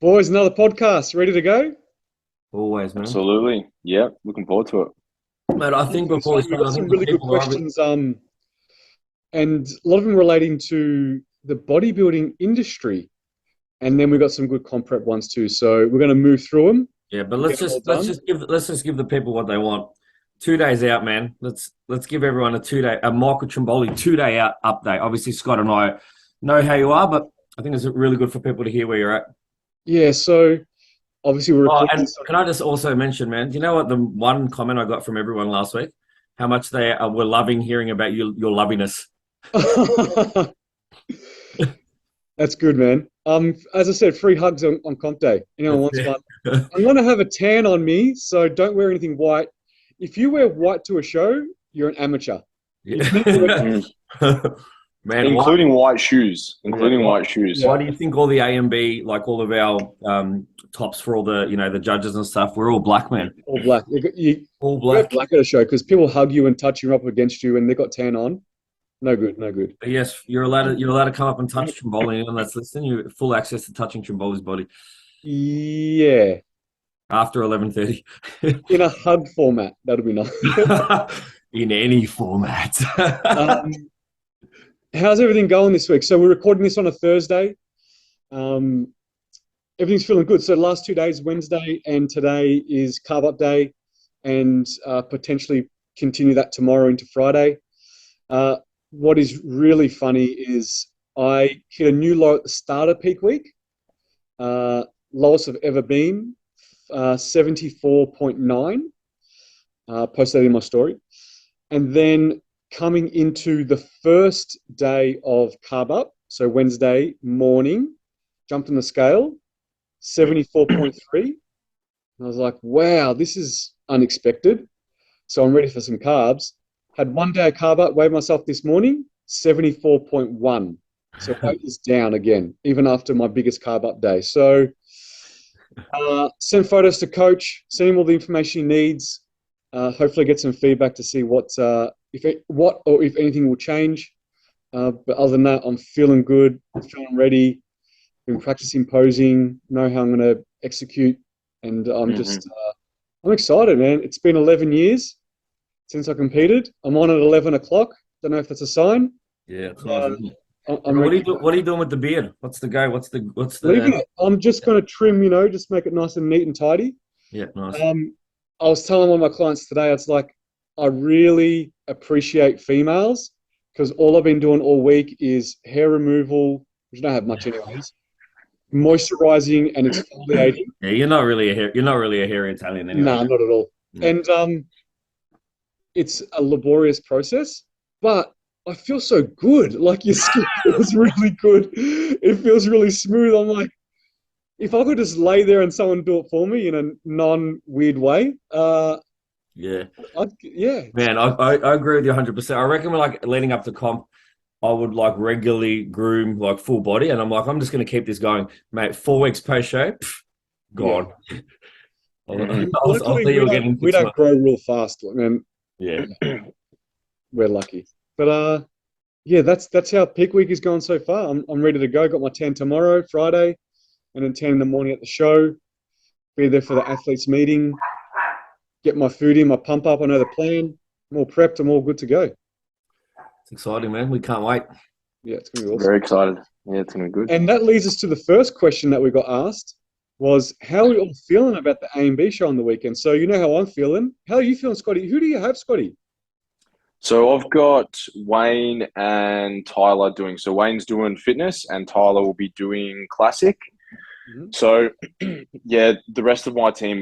Boys, another podcast. Ready to go? Always, man. Absolutely. Yeah, looking forward to it. Mate, I think Okay, before so we we've start, got I some think the really good people love it. questions, and a lot of them relating to the bodybuilding industry. And then we've got some good comp prep ones too. So we're going to move through them Yeah, but and get them all done. let's just give the people what they want. 2 days out, man. Let's give everyone a Michael Trimboli 2 day out update. Obviously, Scott and I know how you are, but I think it's really good for people to hear where you're at. Yeah, so obviously we're Oh, recording and this. can I just also mention, man? Do you know what the one comment I got from everyone last week? How much they were loving hearing about your loviness. That's good, man. As I said, free hugs on comp day. Anyone wants one? I'm going to have a tan on me, so don't wear anything white. If you wear white to a show, you're an amateur. Yeah. Man, why, Including white shoes. Including why, white shoes. why do you think all the A and B, like all of our tops for all the judges and stuff, we're all black, man? All black. You All wear black. black at a show because people hug you and touch you up against you and they got tan on. No good, no good. But yes, you're allowed to come up and touch Trimboli. Anyone that's listening, you have full access to touching Trimboli's body Yeah. after 11:30 In a hug format. That'll be nice. in any format. Um, how's everything going this week? So we're recording this on a Thursday. Um, everything's feeling good. So the last 2 days, Wednesday and today is carb up day, and potentially continue that tomorrow into Friday. What is really funny is I hit a new low at the start of peak week, lowest I've ever been, 74.9. Posted that in my story. And then coming into the first day of carb up, so Wednesday morning, jumped on the scale, 74.3. And I was like, wow, this is unexpected. So I'm ready for some carbs. Had 1 day of carb up, weighed myself this morning, 74.1. So weight is down again, even after my biggest carb up day. So send photos to coach, send him all the information he needs. Hopefully get some feedback to see what or if anything will change. But other than that, I'm feeling good, feeling ready. Been practicing posing, know how I'm going to execute, and I'm excited, man. It's been 11 years since I competed. I'm on at 11 o'clock. Don't know if that's a sign. Yeah, it's nice, isn't it? I'm ready. What are you doing with the beard? What's the go? What's Leaving the it. I'm just going to trim, just make it nice and neat and tidy. Yeah, nice. I was telling one of my clients today, it's like, I really appreciate females because all I've been doing all week is hair removal, which I don't have much anyways, moisturizing and exfoliating. Yeah, you're not really a hairy Italian anyway. Nah, not at all. Yeah. And it's a laborious process, but I feel so good. Like your skin feels really good. It feels really smooth. I'm like, if I could just lay there and someone do it for me in a non-weird way, Yeah. yeah. Man, I agree with you 100%. I reckon like leading up to comp, I would like regularly groom like full body, and I'm like, I'm just going to keep this going, mate. 4 weeks post show, gone. I'll Luckily, see you again in we 6 don't months. grow real fast, man. Yeah. We're lucky. But yeah, that's how peak week is going so far. I'm ready to go. Got my 10 tomorrow, Friday, and then 10 in the morning at the show. Be there for the athletes meeting. Get my food in, my pump up. I know the plan. I'm all prepped. I'm all good to go. It's exciting, man. We can't wait. Yeah, it's gonna be awesome. Very excited. Yeah, it's going to be good. And that leads us to the first question that we got asked was, how are we all feeling about the A and B show on the weekend? So you know how I'm feeling. How are you feeling, Scotty? Who do you have, Scotty? So I've got Wayne and Tyler doing. So Wayne's doing fitness and Tyler will be doing classic. Mhm. So, yeah, the rest of my team,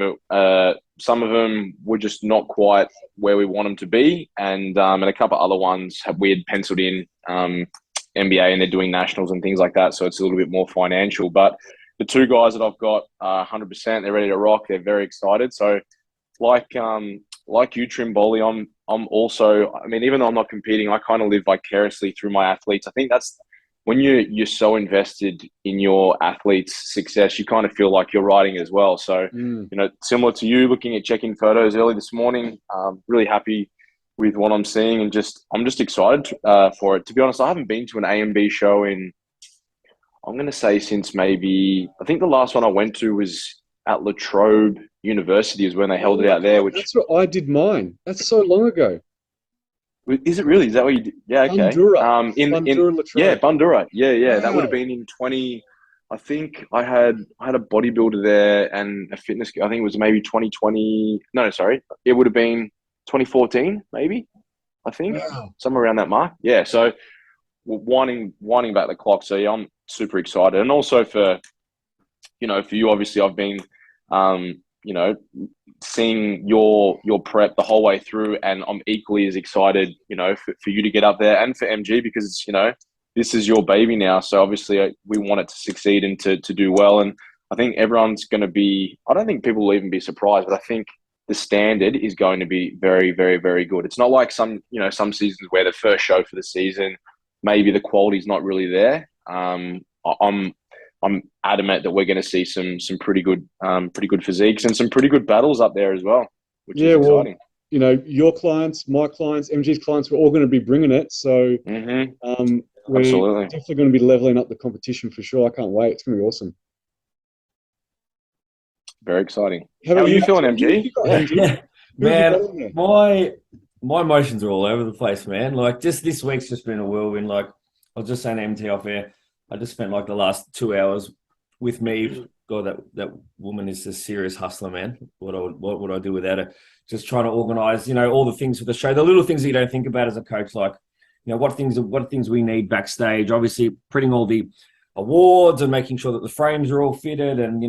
some of them were just not quite where we want them to be, and a couple of other ones we had penciled in NBA, and they're doing nationals and things like that. So it's a little bit more financial. But the two guys that I've got, 100%, they're ready to rock. They're very excited. So, like you, Trimboli, I'm also. I mean, even though I'm not competing, I kind of live vicariously through my athletes. I think that's when you're so invested in your athlete's success, you kind of feel like you're riding as well. So, similar to you, looking at check-in photos early this morning, really happy with what I'm seeing, and I'm just excited for it. To be honest, I haven't been to an A and B show in, I'm going to say since maybe, I think the last one I went to was at La Trobe University is when they held it out there, which That's what I did mine. That's so long ago. is it really? Is that what you did? Yeah, okay. Bandura. In Bandura yeah, Latrobe. Bundura. Yeah. That would have Wow. been in 20. I think I had a bodybuilder there and a fitness. I think it was maybe 2020. No, sorry, it would have been 2014, maybe. I think Wow. somewhere around that mark. Yeah. So winding back the clock. So yeah, I'm super excited, and also for you, obviously, I've been, you know, seeing your prep the whole way through, and I'm equally as excited, for you to get up there and for MG because this is your baby now. So obviously, we want it to succeed and to do well. And I think everyone's going to be. I don't think people will even be surprised, but I think the standard is going to be very, very, very good. It's not like some seasons where the first show for the season, maybe the quality's not really there. I'm adamant that we're going to see some pretty good physiques and some pretty good battles up there as well, which is Yeah, well, exciting. your clients, my clients, MG's clients, we're all going to be bringing it. So we're Absolutely. definitely going to be leveling up the competition for sure. I can't wait. It's going to be awesome. Very exciting. How How about are you you? feeling, Who have MG? you got, Yeah. MG? Yeah, Who have you man, got in there? my emotions are all over the place, man. Like just this week's just been a whirlwind. Like I was just saying to MT off air, I just spent like the last 2 hours with me. God, that woman is a serious hustler, man. What would I do without her? Just trying to organize, all the things for the show, the little things that you don't think about as a coach, like what things we need backstage. Obviously, printing all the awards and making sure that the frames are all fitted, and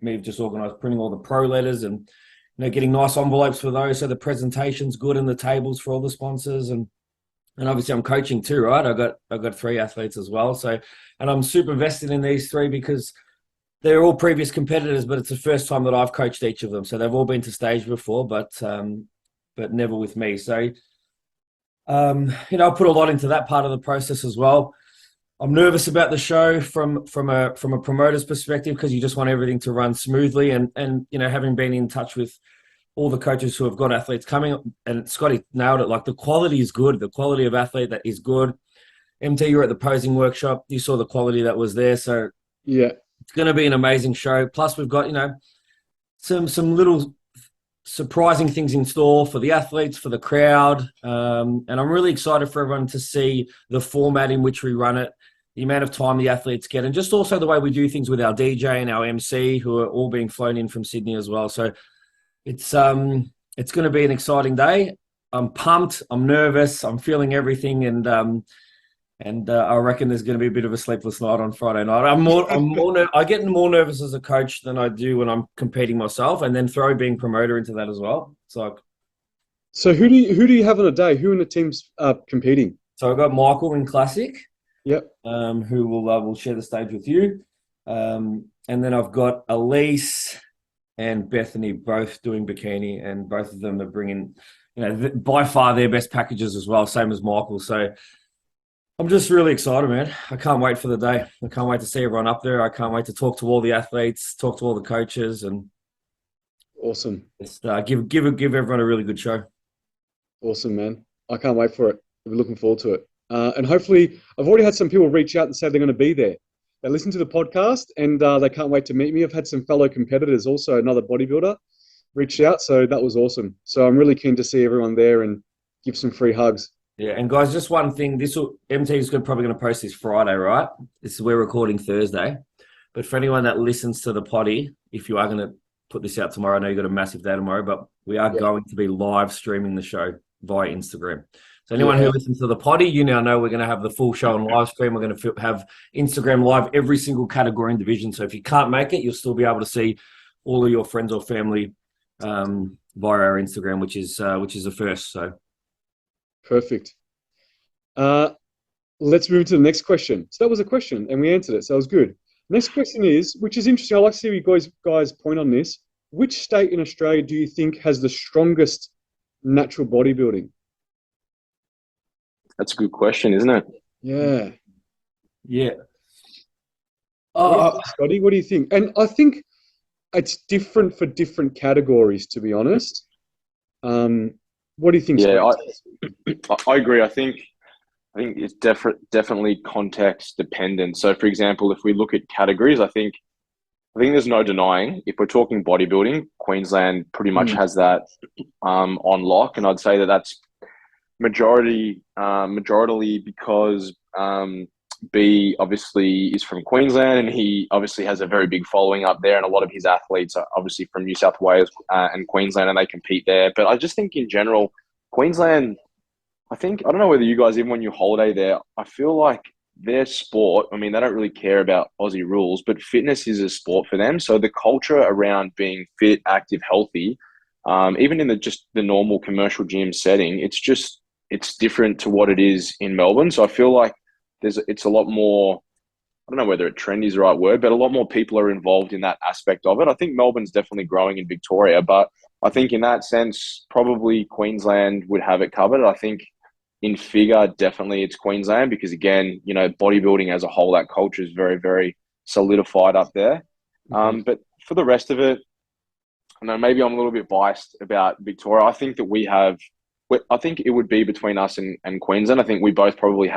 me just organized printing all the pro letters and getting nice envelopes for those so the presentation's good and the tables for all the sponsors, and obviously I'm coaching too, right? I've got 3 athletes as well, so and I'm super vested in these 3 because they're all previous competitors, but it's the first time that I've coached each of them. So they've all been to stage before, but never with me. So I put a lot into that part of the process as well. I'm nervous about the show from a promoter's perspective because you just want everything to run smoothly, and having been in touch with all the coaches who have got athletes coming, and Scotty nailed it. Like the quality is good. The quality of athlete that is good. MT, you were at the posing workshop. You saw the quality that was there. So Yeah. it's going to be an amazing show. Plus we've got, some little surprising things in store for the athletes, for the crowd. And I'm really excited for everyone to see the format in which we run it, the amount of time the athletes get, and just also the way we do things with our DJ and our MC, who are all being flown in from Sydney as well. So it's going to be an exciting day. I'm pumped. I'm nervous. I'm feeling everything, and I reckon there's going to be a bit of a sleepless night on Friday night. I get more nervous as a coach than I do when I'm competing myself, and then throw being promoter into that as well. It's like, So who do you have on a day? Who in the team's competing? so I've got Michael in Classic, Yep. who will share the stage with you, and then I've got Elise and Bethany both doing bikini, and both of them are bringing, by far their best packages as well, same as Michael. So I'm just really excited, man. I can't wait for the day. I can't wait to see everyone up there. I can't wait to talk to all the athletes, talk to all the coaches, and Awesome. just give everyone a really good show. Awesome, man. I can't wait for it. We're looking forward to it. And hopefully, I've already had some people reach out and say they're going to be there. They listen to the podcast and they can't wait to meet me. I've had some fellow competitors, also another bodybuilder, reach out. So that was awesome. So I'm really keen to see everyone there and give some free hugs. Yeah, and guys, just one thing. MT is probably going to post this Friday, right? We're recording Thursday. But for anyone that listens to the potty, if you are going to put this out tomorrow, I know you've got a massive day tomorrow, but we are going to be live streaming the show via Instagram. So anyone who listens to the potty, you now know we're going to have the full show on live stream. We're going to have Instagram live every single category and division. So if you can't make it, you'll still be able to see all of your friends or family via our Instagram, which is the first. So perfect. Let's move to the next question. So that was a question and we answered it. So it was good. Next question is, which is interesting. I like to see you guys point on this. Which state in Australia do you think has the strongest natural bodybuilding? That's a good question, isn't it? Yeah. Yeah. Scotty, what do you think? And I think it's different for different categories, to be honest. What do you think? Yeah, Scotty? I agree. I think I think it's definitely context dependent. So, for example, if we look at categories, I think there's no denying if we're talking bodybuilding, Queensland pretty much has that on lock, and I'd say that that's majority because B obviously is from Queensland, and he obviously has a very big following up there, and a lot of his athletes are obviously from New South Wales and Queensland, and they compete there. But I just think in general, Queensland, I don't know whether you guys, even when you holiday there, I feel like their sport, I mean, they don't really care about Aussie rules, but fitness is a sport for them. So the culture around being fit, active, healthy, even in just the normal commercial gym setting, it's different to what it is in Melbourne. So I feel like it's a lot more, I don't know whether trendy is the right word, but a lot more people are involved in that aspect of it. I think Melbourne's definitely growing in Victoria, but I think in that sense, probably Queensland would have it covered. I think in figure, definitely it's Queensland because, again, bodybuilding as a whole, that culture is very, very solidified up there. But for the rest of it, I know maybe I'm a little bit biased about Victoria. I think that I think it would be between us and Queensland. I think we both probably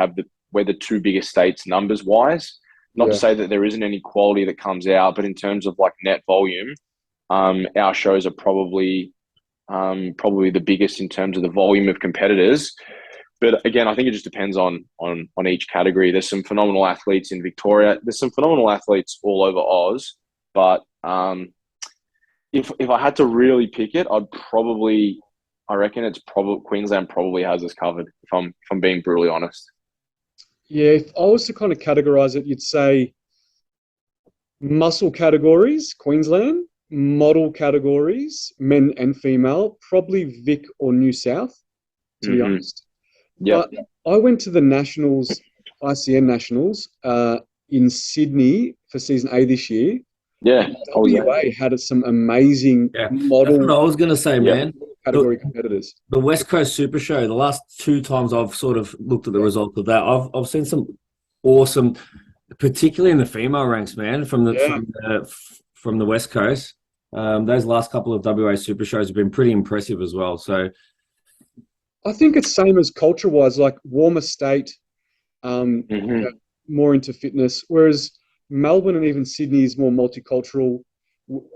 we're the two biggest states numbers wise. Not to say that there isn't any quality that comes out, but in terms of like net volume, our shows are probably the biggest in terms of the volume of competitors. But again, I think it just depends on each category. There's some phenomenal athletes in Victoria. There's some phenomenal athletes all over Oz. But if I had to really pick it, I reckon it's probably Queensland probably has us covered. If I'm being brutally honest. Yeah, if I was to kind of categorize it, you'd say muscle categories, Queensland, model categories, men and female, probably Vic or New South, to be honest. Yeah. But I went to the Nationals, ICN Nationals, in Sydney for season A this year. Yeah. WA had some amazing model. That's what I was going to say, man. Category competitors. The West Coast Super Show, the last two times I've sort of looked at the results of that, I've seen some awesome, particularly in the female ranks, man, from the West Coast. Those last couple of WA Super Shows have been pretty impressive as well. So I think it's same as culture-wise, like warmer state, more into fitness, whereas Melbourne and even Sydney is more multicultural.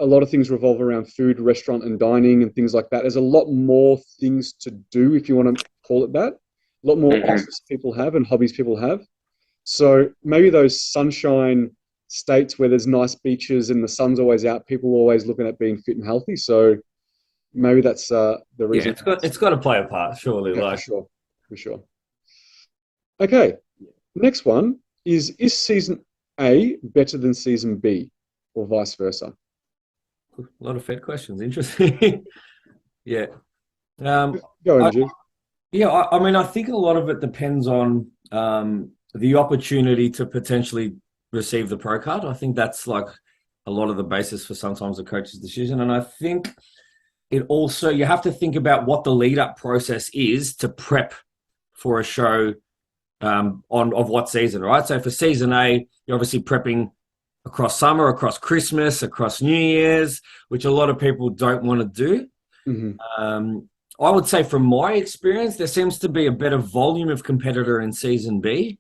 A lot of things revolve around food, restaurant and dining and things like that. There's a lot more things to do, if you want to call it that. A lot more interests people have and hobbies people have. So maybe those sunshine states where there's nice beaches and the sun's always out, people are always looking at being fit and healthy. So maybe that's the reason. Yeah, it's got to play a part, surely. Yeah, for sure. Okay, next one is season A better than season B or vice versa? A lot of Fed questions. Interesting. Yeah. Go on, Andrew. I mean, I think a lot of it depends on the opportunity to potentially receive the pro card. I think that's like a lot of the basis for sometimes a coach's decision. And I think it also, you have to think about what the lead up process is to prep for a show of what season, right? So for season A, you're obviously prepping across summer, across Christmas, across New Year's, which a lot of people don't want to do. I would say from my experience, there seems to be a better volume of competitor in season B.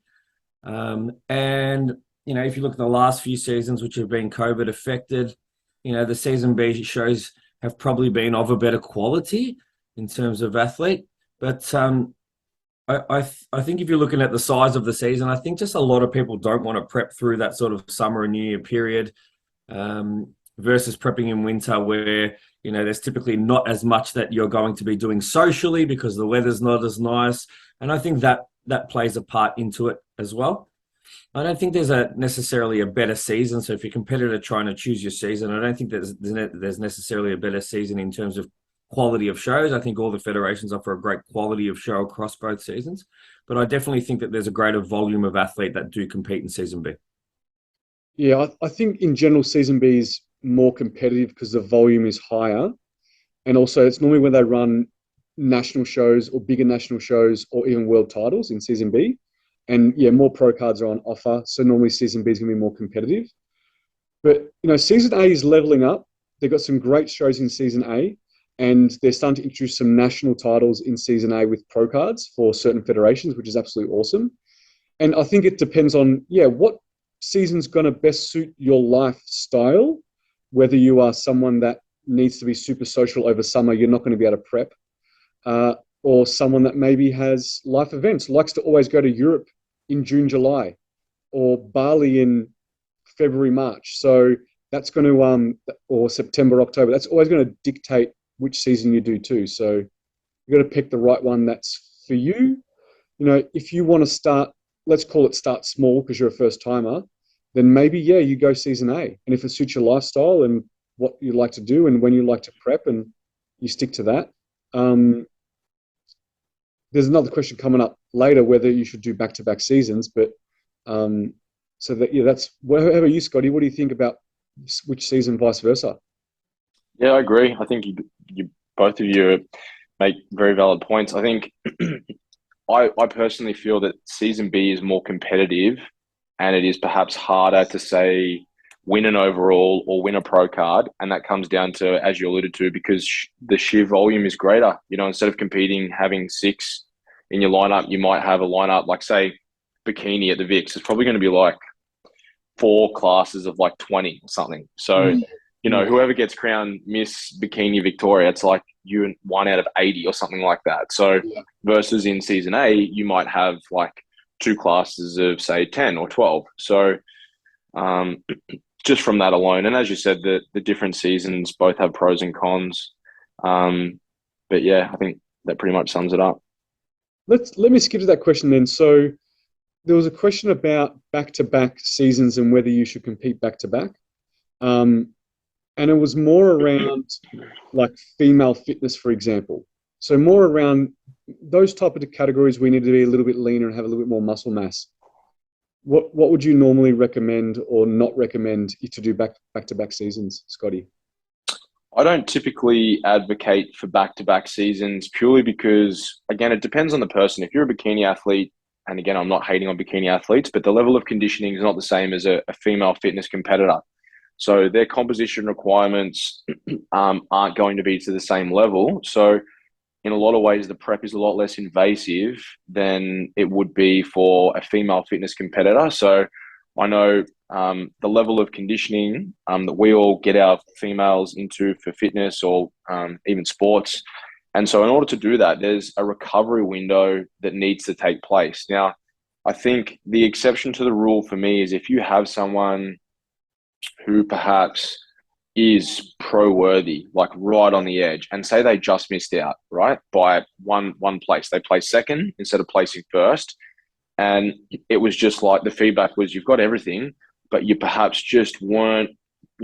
And, if you look at the last few seasons, which have been COVID affected, the season B shows have probably been of a better quality in terms of athlete. But I think if you're looking at the size of the season, I think just a lot of people don't want to prep through that sort of summer and New Year period versus prepping in winter where, there's typically not as much that you're going to be doing socially because the weather's not as nice. And I think that plays a part into it as well. I don't think there's necessarily a better season. So if you're a competitor trying to choose your season, I don't think there's necessarily a better season in terms of quality of shows. I think all the federations offer a great quality of show across both seasons. But I definitely think that there's a greater volume of athlete that do compete in season B. Yeah, I think in general, season B is more competitive because the volume is higher. And also it's normally when they run national shows or bigger national shows or even world titles in season B. And more pro cards are on offer. So normally season B is going to be more competitive. But, season A is leveling up. They've got some great shows in season A. and they're starting to introduce some national titles in Season A with pro cards for certain federations, which is absolutely awesome. And I think it depends on, what season's going to best suit your lifestyle, whether you are someone that needs to be super social over summer, you're not going to be able to prep, or someone that maybe has life events, likes to always go to Europe in June, July, or Bali in February, March. So that's going to, or September, October, that's always going to dictate which season you do too. So you got to pick the right one that's for you. If you want to start, let's call it start small because you're a first timer, then maybe, you go Season A. And if it suits your lifestyle and what you like to do and when you like to prep, and you stick to that. There's another question coming up later whether you should do back-to-back seasons, but so that that's. How about you, Scotty? What do you think about which season, vice versa? Yeah, I agree. I think you both of you make very valid points. I think I personally feel that Season B is more competitive, and it is perhaps harder to say win an overall or win a pro card, and that comes down to, as you alluded to, because the sheer volume is greater. Instead of competing, having 6 in your lineup, you might have a lineup like, say, bikini at the VIX. It's probably going to be like 4 classes of like 20 or something. So, whoever gets crowned Miss Bikini Victoria, it's like you 1 out of 80 or something like that. So versus in Season A, you might have like 2 classes of, say, 10 or 12. So just from that alone, and as you said, the different seasons both have pros and cons. But I think that pretty much sums it up. Let me skip to that question then. So there was a question about back-to-back seasons and whether you should compete back-to-back. And it was more around like female fitness, for example. So more around those type of categories we need to be a little bit leaner and have a little bit more muscle mass. What would you normally recommend or not recommend to do back-to-back seasons, Scotty? I don't typically advocate for back-to-back seasons purely because, again, it depends on the person. If you're a bikini athlete, and again, I'm not hating on bikini athletes, but the level of conditioning is not the same as a female fitness competitor. So their composition requirements aren't going to be to the same level. So in a lot of ways, the prep is a lot less invasive than it would be for a female fitness competitor. So I know the level of conditioning that we all get our females into for fitness or even sports. And so in order to do that, there's a recovery window that needs to take place. Now, I think the exception to the rule for me is if you have someone who perhaps is pro worthy, like right on the edge, and say they just missed out, right, by one place. They placed second instead of placing first. And it was just like the feedback was, you've got everything, but you perhaps just weren't,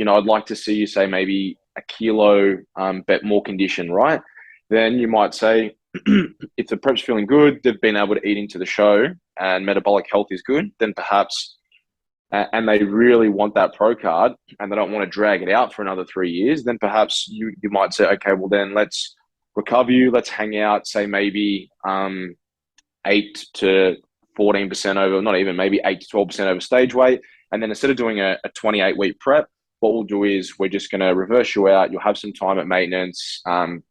I'd like to see you say maybe a kilo, but more condition, right? Then you might say, if the prep's feeling good, they've been able to eat into the show and metabolic health is good, then perhaps, and they really want that pro card and they don't want to drag it out for another 3 years, then perhaps you might say, okay, well then let's recover you. Let's hang out, say maybe 8 to 14% over, not even, maybe 8 to 12% over stage weight. And then instead of doing a 28-week prep, what we'll do is we're just going to reverse you out. You'll have some time at maintenance,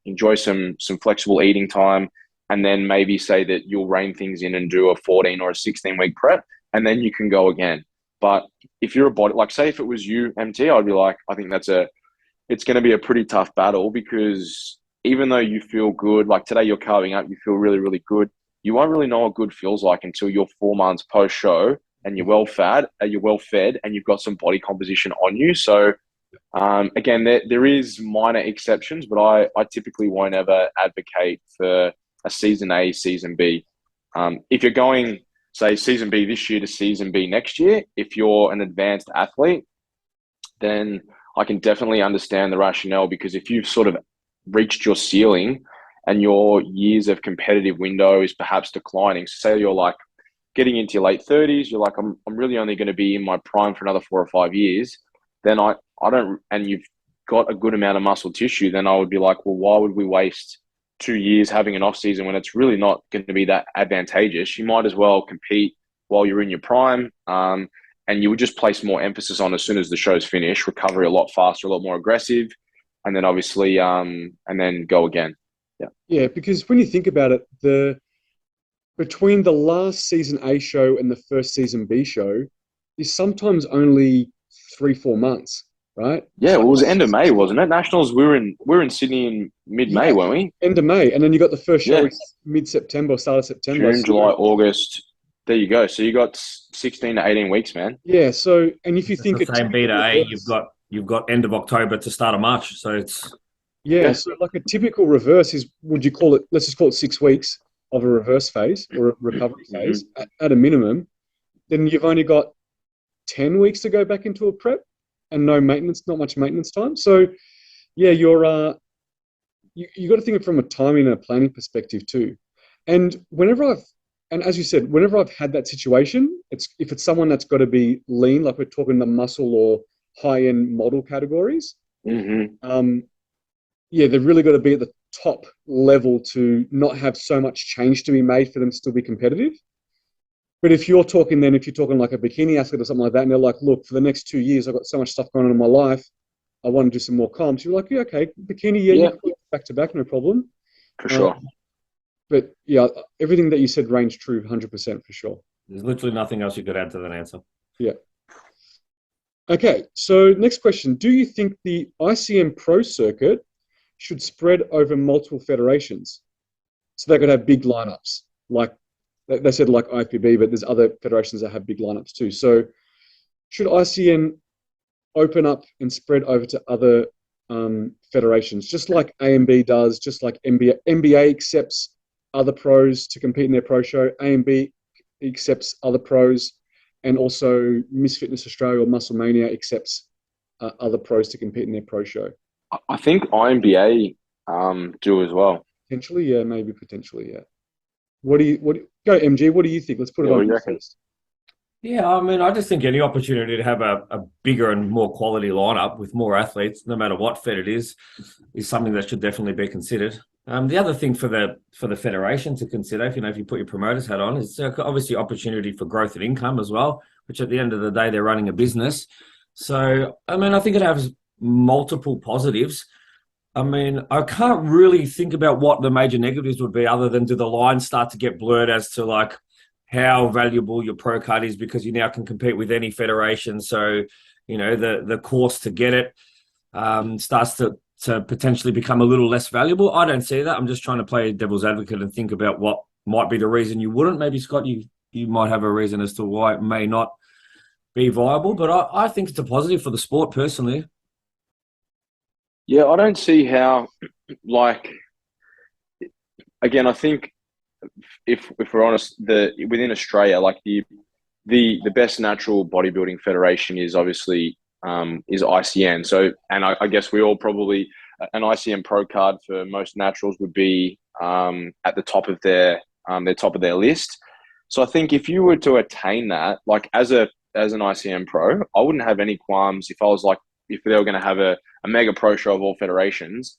enjoy some flexible eating time, and then maybe say that you'll rein things in and do a 14 or a 16-week prep, and then you can go again. But if you're a body, like say if it was you, MT, I'd be like, I think it's going to be a pretty tough battle, because even though you feel good, like today you're carving up, you feel really, really good, you won't really know what good feels like until you're 4 months post-show and you're well fed, and you've got some body composition on you. So again, there is minor exceptions, but I typically won't ever advocate for a season A, season B. If you're going, say, season B this year to season B next year, if you're an advanced athlete, then I can definitely understand the rationale, because if you've sort of reached your ceiling and your years of competitive window is perhaps declining, so say you're like getting into your late 30s, you're like, I'm really only going to be in my prime for another 4 or 5 years, then I don't, and you've got a good amount of muscle tissue, then I would be like, well, why would we waste 2 years having an off season when it's really not going to be that advantageous? You might as well compete while you're in your prime, and you would just place more emphasis on, as soon as the show's finished, recovery a lot faster, a lot more aggressive. and then obviously and then go again. Yeah, because when you think about it, between the last season A show and the first season B show is sometimes only 3-4 months, right? Yeah, It's well, like it was the end of May, wasn't it? Nationals. We were in Sydney in mid-May, yeah, weren't we? end of May, and then you got the first show Yeah, is mid-September, start of September. June, So July, August. There you go. So you got 16 to 18 weeks, man. yeah, so and if you It's think the a same B typical to A. reverse, You've got end of October to start of March, so it's yeah, Yeah. so like a typical reverse is, would you call it? Let's just call it 6 weeks of a reverse phase or a recovery Hmm. phase at a minimum. Then you've only got 10 weeks to go back into a prep, and no maintenance, not much maintenance time. So yeah, you got to think of it from a timing and a planning perspective too. And as you said, whenever I've had that situation, if it's someone that's got to be lean, like we're talking the muscle or high end model categories, Hmm. um, yeah, they've really got to be at the top level to not have so much change to be made for them to still be competitive. But if you're talking like a bikini athlete or something like that, and they're like, look, for the next 2 years, I've got so much stuff going on in my life, I want to do some more comps. You're like, yeah, okay, bikini, yeah, you Yeah, can put it back to back, no problem. for Um, sure. but yeah, everything that you said rings true 100% for sure. there's literally nothing else you could add to that answer. Yeah. Okay, so next question. Do you think the ICM Pro circuit should spread over multiple federations? So they could have big lineups, like they said, like IFBB, but there's other federations that have big lineups too. So should ICM open up and spread over to other federations, just like AMB does, just like NBA? NBA accepts other pros to compete in their pro show. AMB accepts other pros, and also Miss Fitness Australia or Muscle Mania accepts other pros to compete in their pro show. I think INBA do as well. Potentially, yeah, maybe potentially, yeah. Go MG? What do you think? Let's put it Yeah, what on do you you reckon? first. Yeah, I mean, I just think any opportunity to have a bigger and more quality lineup with more athletes, no matter what fed it is something that should definitely be considered. The other thing for the federation to consider, if you put your promoter's hat on, is obviously opportunity for growth and income as well, which at the end of the day, they're running a business. So, I mean, I think it has multiple positives. I mean, I can't really think about what the major negatives would be other than do the lines start to get blurred as to like how valuable your pro card is because you now can compete with any federation. So, the course to get it starts to potentially become a little less valuable. I don't see that. I'm just trying to play devil's advocate and think about what might be the reason you wouldn't. Maybe, Scott, you might have a reason as to why it may not be viable, but I think it's a positive for the sport personally. Yeah, I don't see how. Like, again, I think if we're honest, within Australia, like the best natural bodybuilding federation is obviously is ICN. So, and I guess we all probably an ICN pro card for most naturals would be at the top of their list. So I think if you were to attain that, like as an ICN pro, I wouldn't have any qualms if I was like if they were going to have a mega pro show of all federations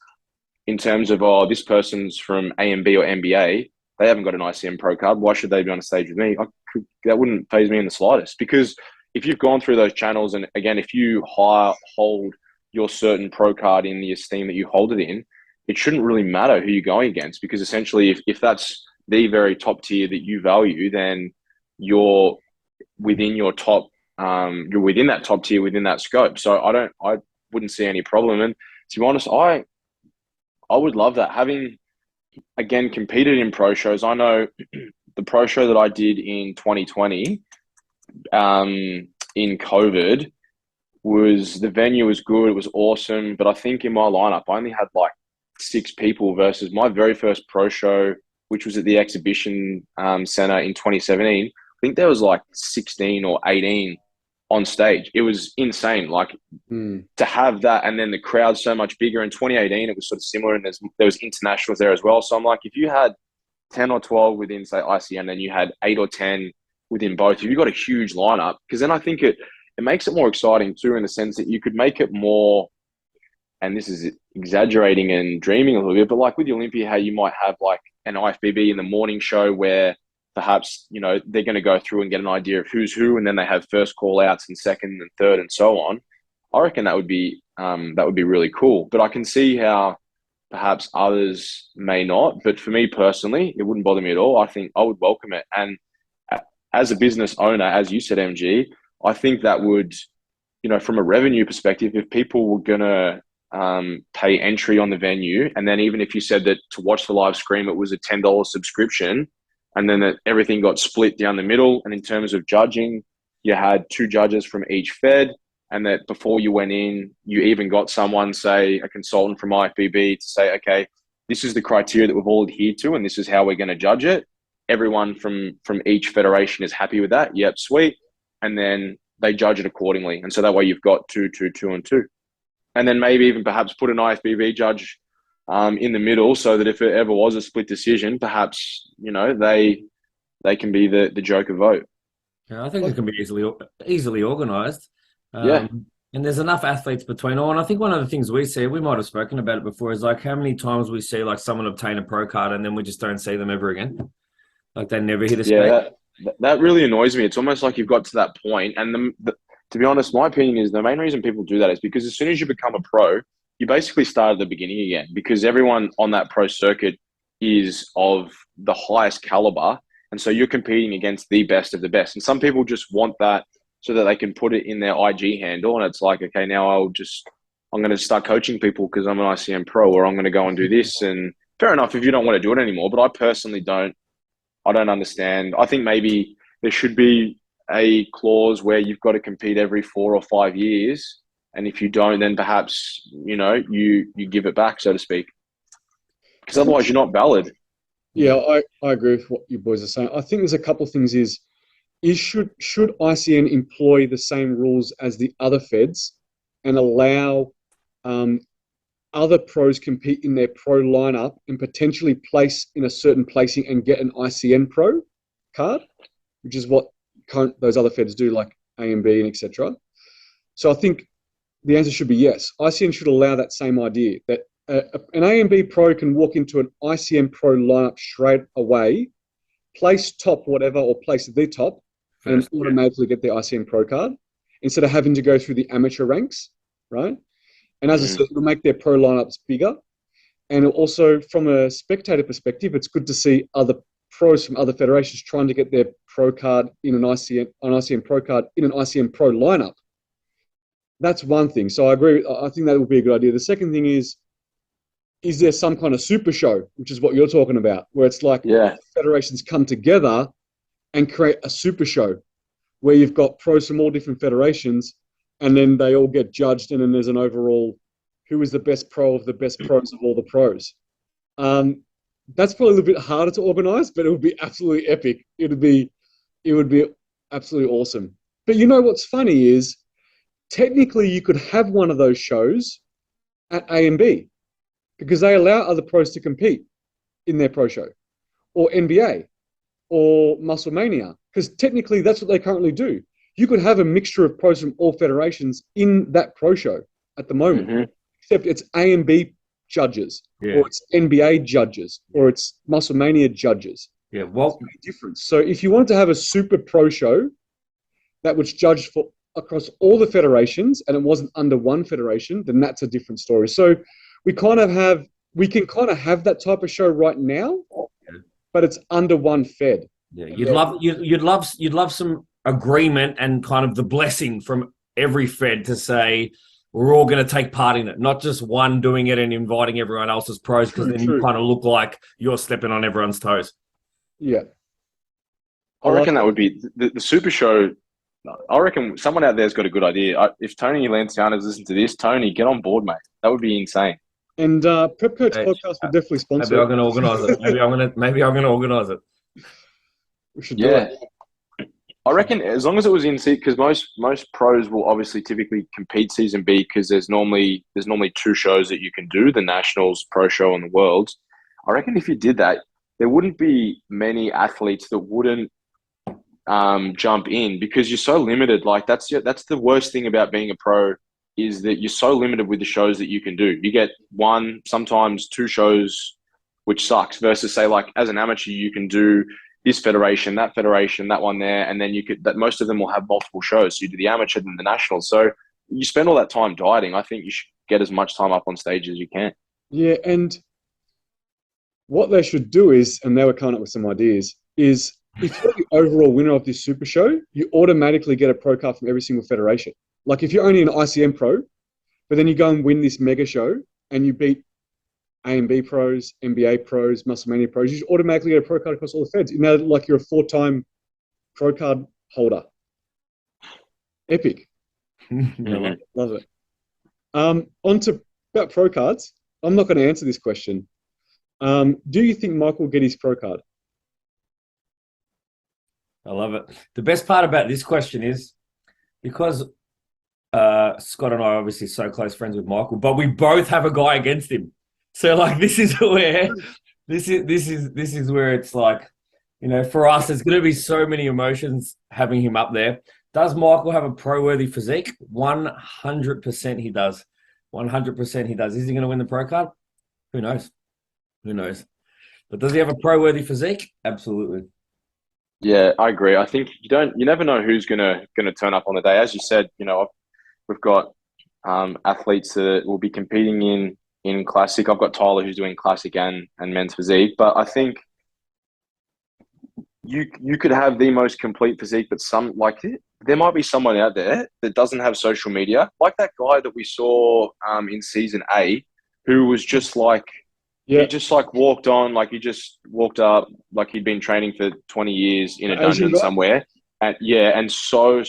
in terms of this person's from AMB or NBA. They haven't got an ICM pro card. Why should they be on a stage with me? That wouldn't faze me in the slightest because if you've gone through those channels and again, if you hold your certain pro card in the esteem that you hold it in, it shouldn't really matter who you're going against because essentially if that's the very top tier that you value, then you're within your top, you're within that top tier, within that scope. So I wouldn't see any problem. And to be honest, I would love that. Having, again, competed in pro shows, I know the pro show that I did in 2020 in COVID the venue was good. It was awesome. But I think in my lineup, I only had like 6 people versus my very first pro show, which was at the exhibition center in 2017. I think there was like 16 or 18 on stage. It was insane. Like to have that, and then the crowd so much bigger. In 2018, it was sort of similar, and there was internationals there as well. So I'm like, if you had 10 or 12 within say ICN, then you had 8 or 10 within both. If you got a huge lineup, because then I think it makes it more exciting too, in the sense that you could make it more. And this is exaggerating and dreaming a little bit, but like with the Olympia, how you might have like an IFBB in the morning show where perhaps, they're going to go through and get an idea of who's who, and then they have first call outs and second and third and so on. I reckon that would be really cool. But I can see how perhaps others may not. But for me personally, it wouldn't bother me at all. I think I would welcome it. And as a business owner, as you said, MG, I think that would, from a revenue perspective, if people were gonna pay entry on the venue, and then even if you said that to watch the live stream it was a $10 subscription, and then that everything got split down the middle, and in terms of judging, you had 2 judges from each fed, and that before you went in, you even got someone, say a consultant from IFBB, to say, okay, this is the criteria that we've all adhered to, and this is how we're going to judge it. Everyone from each federation is happy with that. Yep, sweet. And then they judge it accordingly. And so that way you've got 2, 2, 2, and 2. And then maybe even perhaps put an IFBB judge in the middle, so that if it ever was a split decision, perhaps, they can be the joker vote. Yeah, I think it can be easily organised. Yeah. And there's enough athletes between all. And I think one of the things we see, we might have spoken about it before, is like how many times we see like someone obtain a pro card and then we just don't see them ever again. Like they never hit a state. Yeah, that really annoys me. It's almost like you've got to that point. And to be honest, my opinion is the main reason people do that is because as soon as you become a pro, you basically start at the beginning again, because everyone on that pro circuit is of the highest caliber. And so you're competing against the best of the best. And some people just want that so that they can put it in their IG handle. And it's like, okay, now I'm going to start coaching people because I'm an ICM pro, or I'm going to go and do this. And fair enough if you don't want to do it anymore. But I personally don't understand. I think maybe there should be a clause where you've got to compete every 4 or 5 years. And if you don't, then perhaps, you give it back, so to speak. Because otherwise you're not valid. Yeah, I agree with what you boys are saying. I think there's a couple of things should ICN employ the same rules as the other feds and allow other pros compete in their pro lineup and potentially place in a certain placing and get an ICN pro card, which is what those other feds do, like AMB and etc. So I think the answer should be yes. ICN should allow that same idea, that an AMB pro can walk into an ICN pro lineup straight away, place top whatever or place the top, and automatically get their ICN pro card instead of having to go through the amateur ranks, right? And as I said, it'll make their pro lineups bigger. And also, from a spectator perspective, it's good to see other pros from other federations trying to get their pro card in an ICN pro card in an ICN pro lineup. That's one thing. So I agree. I think that would be a good idea. The second thing is there some kind of super show, which is what you're talking about, where it's like federations come together and create a super show where you've got pros from all different federations, and then they all get judged, and then there's an overall who is the best pro of the best pros of all the pros. That's probably a little bit harder to organize, but it would be absolutely epic. It would be absolutely awesome. But you know what's funny is technically you could have one of those shows at AMB because they allow other pros to compete in their pro show, or NBA, or Muscle Mania, because technically that's what they currently do. You could have a mixture of pros from all federations in that pro show at the moment, except it's AMB judges, or it's NBA judges, or it's Muscle Mania judges. Yeah, well, difference. So if you wanted to have a super pro show that was judged for across all the federations and it wasn't under one federation, then that's a different story. So we can kind of have that type of show right now, but it's under one fed. Yeah, you'd love some agreement and kind of the blessing from every fed to say we're all going to take part in it, not just one doing it and inviting everyone else as pros, because then you kind of look like you're stepping on everyone's toes. Yeah, I reckon that would be the super show. I reckon someone out there's got a good idea. If Tony Lanciano's listened to this, Tony, get on board, mate. That would be insane. And Prep Coach Podcast will definitely sponsor. Maybe I'm going to organise it. Maybe I'm going to organise it. We should do it. I reckon as long as it was in season, because most pros will obviously typically compete season B, because there's normally 2 shows that you can do, the Nationals, Pro Show, and the Worlds. I reckon if you did that, there wouldn't be many athletes that wouldn't jump in, because you're so limited. Like that's the worst thing about being a pro, is that you're so limited with the shows that you can do. You get 1, sometimes 2 shows, which sucks, versus say like as an amateur, you can do this federation, that one there, and then most of them will have multiple shows. So you do the amateur and the national. So you spend all that time dieting. I think you should get as much time up on stage as you can. Yeah, and what they should do is, and they were coming up with some ideas, is if you're the overall winner of this super show, you automatically get a pro card from every single federation. Like if you're only an ICM pro, but then you go and win this mega show and you beat A and B pros, NBA pros, Musclemania pros, you automatically get a pro card across all the feds. You know, like you're a 4-time pro card holder. Epic. Love it. On to about pro cards. I'm not going to answer this question. Do you think Michael will get his pro card? I love it. The best part about this question is because Scott and I are obviously so close friends with Michael, but we both have a guy against him. So like this is where it's like, you know, for us, there's going to be so many emotions having him up there. Does Michael have a pro-worthy physique? 100% he does. 100% he does. Is he going to win the pro card? Who knows? Who knows? But does he have a pro-worthy physique? Absolutely. Yeah, I agree. I think you never know who's gonna turn up on the day. As you said, you know, we've got athletes that will be competing in classic. I've got Tyler who's doing classic and men's physique, but I think you could have the most complete physique, but there might be someone out there that doesn't have social media, like that guy that we saw in season A, who was just like. Yeah. He just like walked on, like he just walked up, like he'd been training for 20 years in a dungeon somewhere. And and so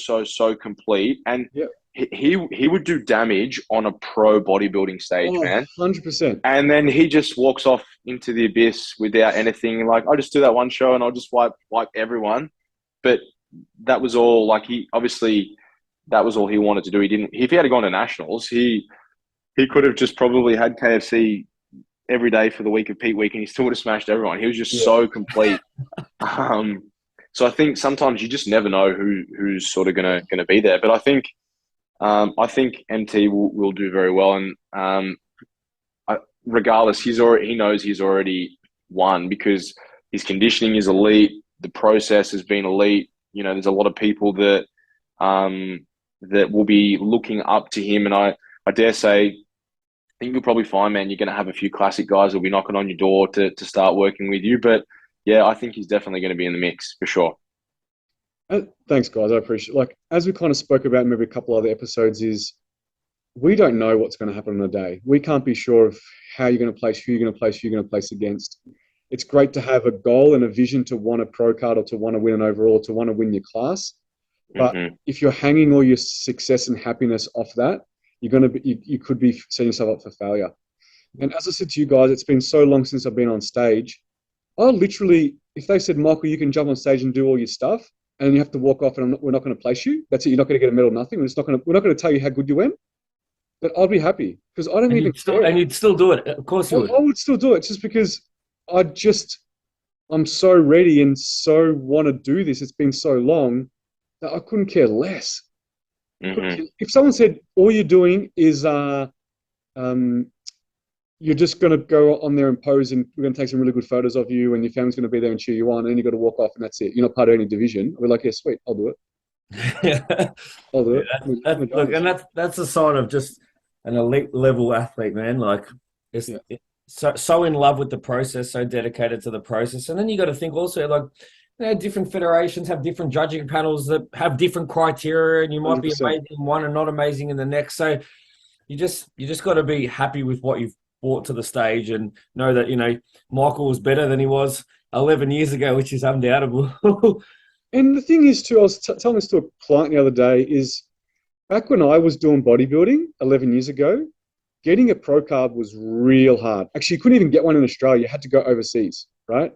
complete. And he would do damage on a pro bodybuilding stage, man. 100%. And then he just walks off into the abyss without anything. Like, I'll just do that one show and I'll just wipe everyone. But that was all, like, that was all he wanted to do. If he had gone to nationals, he could have just probably had KFC every day for the week of Pete Week, and he still would have smashed everyone. He was just so complete. So I think sometimes you just never know who's sort of gonna be there. But I think MT will do very well, and regardless, he knows he's already won because his conditioning is elite. The process has been elite. You know, there's a lot of people that will be looking up to him, and I dare say, I think you'll probably find, man, you're going to have a few classic guys who'll be knocking on your door to start working with you. But yeah, I think he's definitely going to be in the mix for sure. Thanks, guys. I appreciate it. Like, as we kind of spoke about maybe a couple other episodes, is we don't know what's going to happen on a day. We can't be sure of how you're going to place, who you're going to place, who you're going to place against. It's great to have a goal and a vision to want a pro card or to want to win an overall, to want to win your class. But if you're hanging all your success and happiness off that, you could be setting yourself up for failure. And as I said to you guys, it's been so long since I've been on stage. I'll literally, if they said, Michael, you can jump on stage and do all your stuff, and then you have to walk off, and we're not going to place you. That's it. You're not going to get a medal. Nothing. We're not going to tell you how good you went. But I'll be happy because I don't even care. And you'd still do it. Of course you would. I would still do it just because I'm so ready and so want to do this. It's been so long that I couldn't care less. If someone said all you're doing is you're just going to go on there and pose, and we're going to take some really good photos of you, and your family's going to be there and cheer you on, and then you got to walk off, and that's it. You're not part of any division. We're like, yeah, sweet, I'll do it. I'll do it. Look, and that's a sign of just an elite level athlete, man. Like, it's so in love with the process, so dedicated to the process, and then you got to think also, like, you know, different federations have different judging panels that have different criteria, and you might 100%. Be amazing in one and not amazing in the next. So you just got to be happy with what you've brought to the stage and know that, you know, Michael was better than he was 11 years ago, which is undoubtable. And the thing is, too, I was telling this to a client the other day, is back when I was doing bodybuilding 11 years ago, getting a pro card was real hard. Actually, you couldn't even get one in Australia. You had to go overseas, right?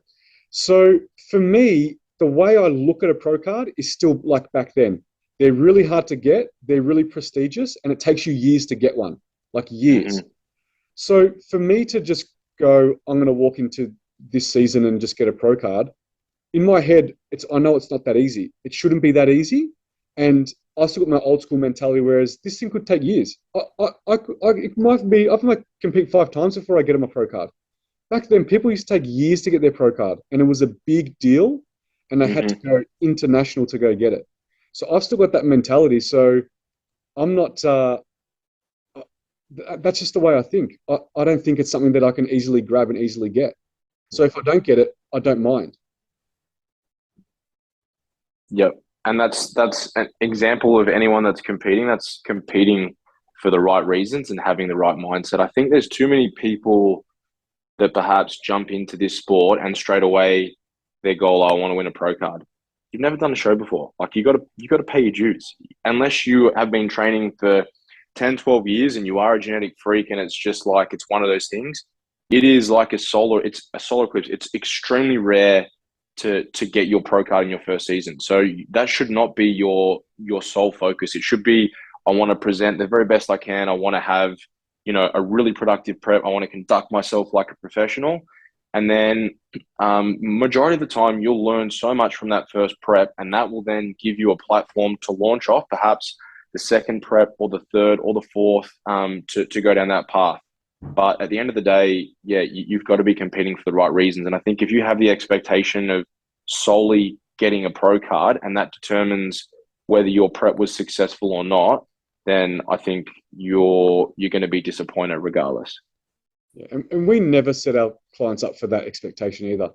So for me, the way I look at a pro card is still like back then. They're really hard to get. They're really prestigious, and it takes you years to get one, like years. So for me to just go, I'm going to walk into this season and just get a pro card, in my head, I know it's not that easy. It shouldn't be that easy. And I still got my old school mentality, whereas this thing could take years. I might compete 5 times before I get my pro card. Back then, people used to take years to get their pro card, and it was a big deal, and they had to go international to go get it. So I've still got that mentality. So I'm not. That's just the way I think. I don't think it's something that I can easily grab and easily get. So if I don't get it, I don't mind. Yep. And that's an example of anyone that's competing for the right reasons and having the right mindset. I think there's too many people that perhaps jump into this sport and straight away their goal, I want to win a pro card. You've never done a show before. Like you got to pay your dues. Unless you have been training for 10, 12 years and you are a genetic freak and it's just like it's one of those things. It is like it's a solar eclipse. It's extremely rare to get your pro card in your first season. So that should not be your sole focus. It should be, I want to present the very best I can. I want to have, a really productive prep. I want to conduct myself like a professional. And then majority of the time, you'll learn so much from that first prep, and that will then give you a platform to launch off perhaps the second prep or the third or the fourth to go down that path. But at the end of the day, yeah, you've got to be competing for the right reasons. And I think if you have the expectation of solely getting a pro card and that determines whether your prep was successful or not, then I think you're going to be disappointed regardless. Yeah, and we never set our clients up for that expectation either.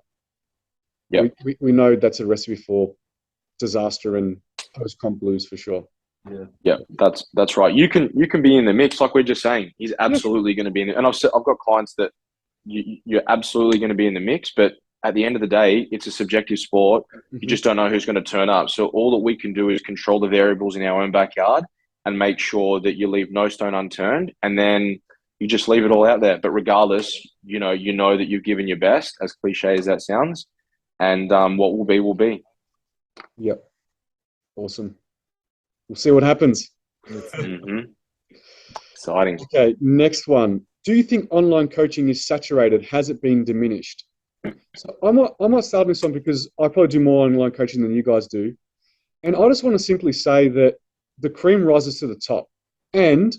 Yeah, we know that's a recipe for disaster and post-comp blues for sure. Yeah, that's right. You can be in the mix, like we're just saying. He's absolutely going to be in it. And I've got clients that you're absolutely going to be in the mix, but at the end of the day, it's a subjective sport. You just don't know who's going to turn up. So all that we can do is control the variables in our own backyard and make sure that you leave no stone unturned, and then you just leave it all out there. But regardless, you know that you've given your best, as cliche as that sounds, and what will be. Yep. Awesome. We'll see what happens. Mm-hmm. Exciting. Okay, next one. Do you think online coaching is saturated? Has it been diminished? So I might start this one because I probably do more online coaching than you guys do. And I just want to simply say that the cream rises to the top. And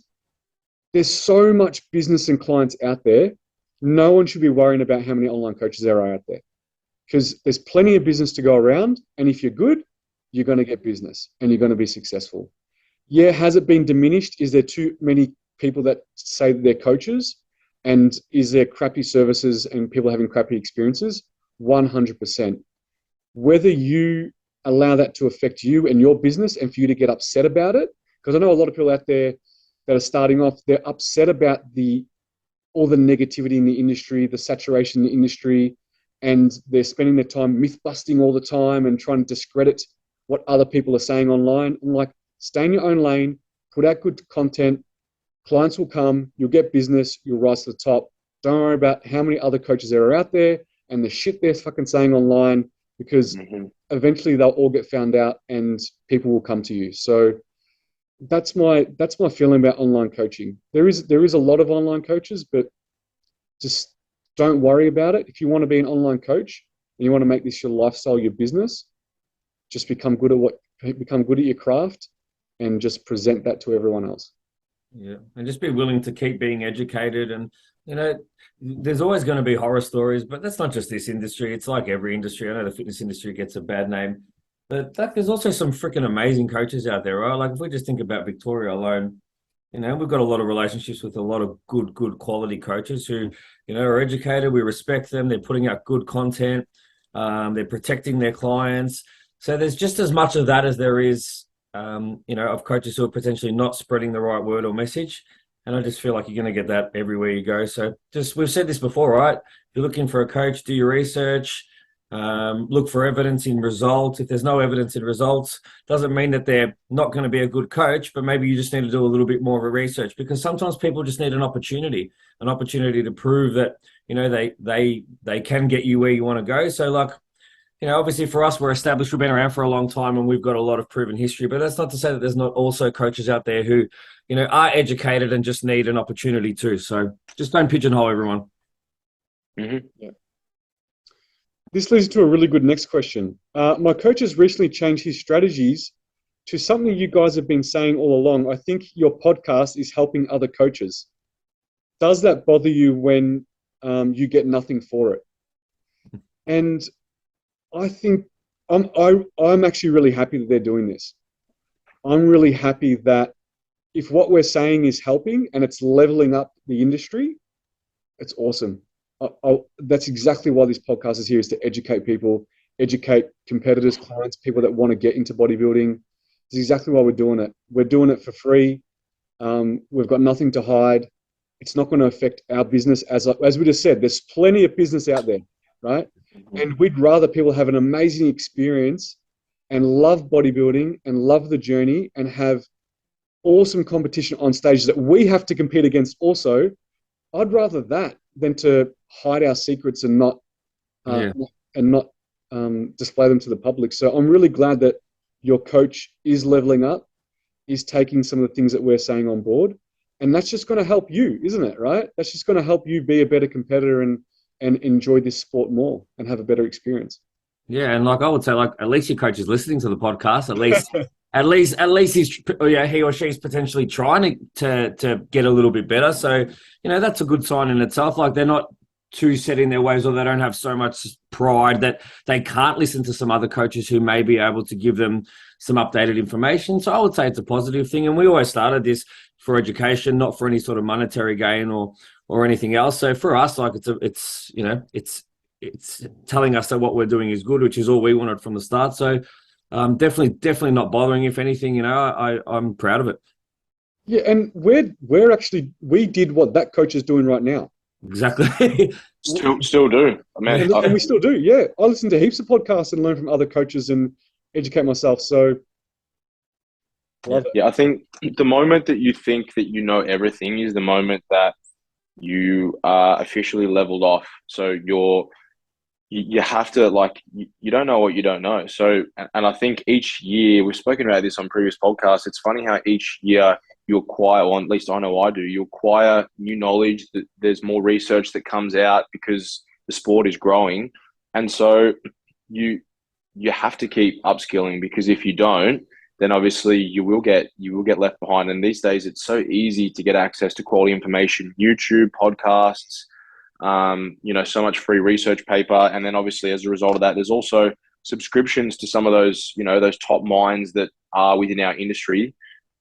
there's so much business and clients out there. No one should be worrying about how many online coaches there are out there, because there's plenty of business to go around. And if you're good, you're going to get business and you're going to be successful. Yeah, has it been diminished? Is there too many people that say that they're coaches? And is there crappy services and people having crappy experiences? 100%. Whether you allow that to affect you and your business and for you to get upset about it, because I know a lot of people out there that are starting off, they're upset about all the negativity in the industry, the saturation in the industry, and they're spending their time myth busting all the time and trying to discredit what other people are saying online. I'm like, stay in your own lane, put out good content, clients will come, you'll get business, you'll rise to the top. Don't worry about how many other coaches there are out there and the shit they're fucking saying online, because eventually they'll all get found out and people will come to you. So that's my feeling about online coaching. There is a lot of online coaches, but just don't worry about it. If you want to be an online coach and you want to make this your lifestyle, your business, just become good at your craft and just present that to everyone else. Yeah, and just be willing to keep being educated. And there's always going to be horror stories, but that's not just this industry. It's like every industry. I know the fitness industry gets a bad name, but there's also some freaking amazing coaches out there, right? Like if we just think about Victoria alone, we've got a lot of relationships with a lot of good quality coaches who, are educated. We respect them. They're putting out good content. They're protecting their clients. So there's just as much of that as there is, of coaches who are potentially not spreading the right word or message. And I just feel like you're going to get that everywhere you go. So we've said this before, right? If you're looking for a coach, do your research, look for evidence in results. If there's no evidence in results, doesn't mean that they're not going to be a good coach, but maybe you just need to do a little bit more of a research, because sometimes people just need an opportunity to prove that, they can get you where you want to go. So like, obviously for us, we're established, we've been around for a long time and we've got a lot of proven history, but that's not to say that there's not also coaches out there who, are educated and just need an opportunity too. So just don't pigeonhole everyone. Mm-hmm. Yeah. This leads to a really good next question. My coach has recently changed his strategies to something you guys have been saying all along. I think your podcast is helping other coaches. Does that bother you when you get nothing for it? And I think I'm actually really happy that they're doing this. I'm really happy that if what we're saying is helping and it's leveling up the industry, it's awesome. That's exactly why this podcast is here, is to educate people, educate competitors, clients, people that want to get into bodybuilding. It's exactly why we're doing it. We're doing it for free. We've got nothing to hide. It's not going to affect our business. As we just said, there's plenty of business out there, right? And we'd rather people have an amazing experience and love bodybuilding and love the journey and have awesome competition on stages that we have to compete against also. I'd rather that than to hide our secrets and not display them to the public. So I'm really glad that your coach is leveling up, is taking some of the things that we're saying on board. And that's just going to help you, isn't it? Right? That's just going to help you be a better competitor and enjoy this sport more and have a better experience. Yeah, and like I would say, like at least your coach is listening to the podcast. At least he's, he or she's potentially trying to get a little bit better. So that's a good sign in itself. Like they're not too set in their ways, or they don't have so much pride that they can't listen to some other coaches who may be able to give them some updated information. So I would say it's a positive thing. And we always started this for education, not for any sort of monetary gain or anything else. So for us, like it's telling us that what we're doing is good, which is all we wanted from the start. So definitely not bothering. If anything, I'm proud of it. Yeah, and we did what that coach is doing right now. Exactly. Still do. I mean, and we still do. Yeah, I listen to heaps of podcasts and learn from other coaches and educate myself. So, love it. Yeah, I think the moment that you think that you know everything is the moment that you are officially leveled off. So you have to, like, you don't know what you don't know. So, and I think each year, we've spoken about this on previous podcasts, it's funny how each year you acquire, or at least I know I do, you acquire new knowledge, that there's more research that comes out because the sport is growing. And so you have to keep upskilling, because if you don't, then obviously you will get left behind. And these days it's so easy to get access to quality information, YouTube, podcasts, so much free research paper. And then obviously as a result of that, there's also subscriptions to some of those, those top minds that are within our industry.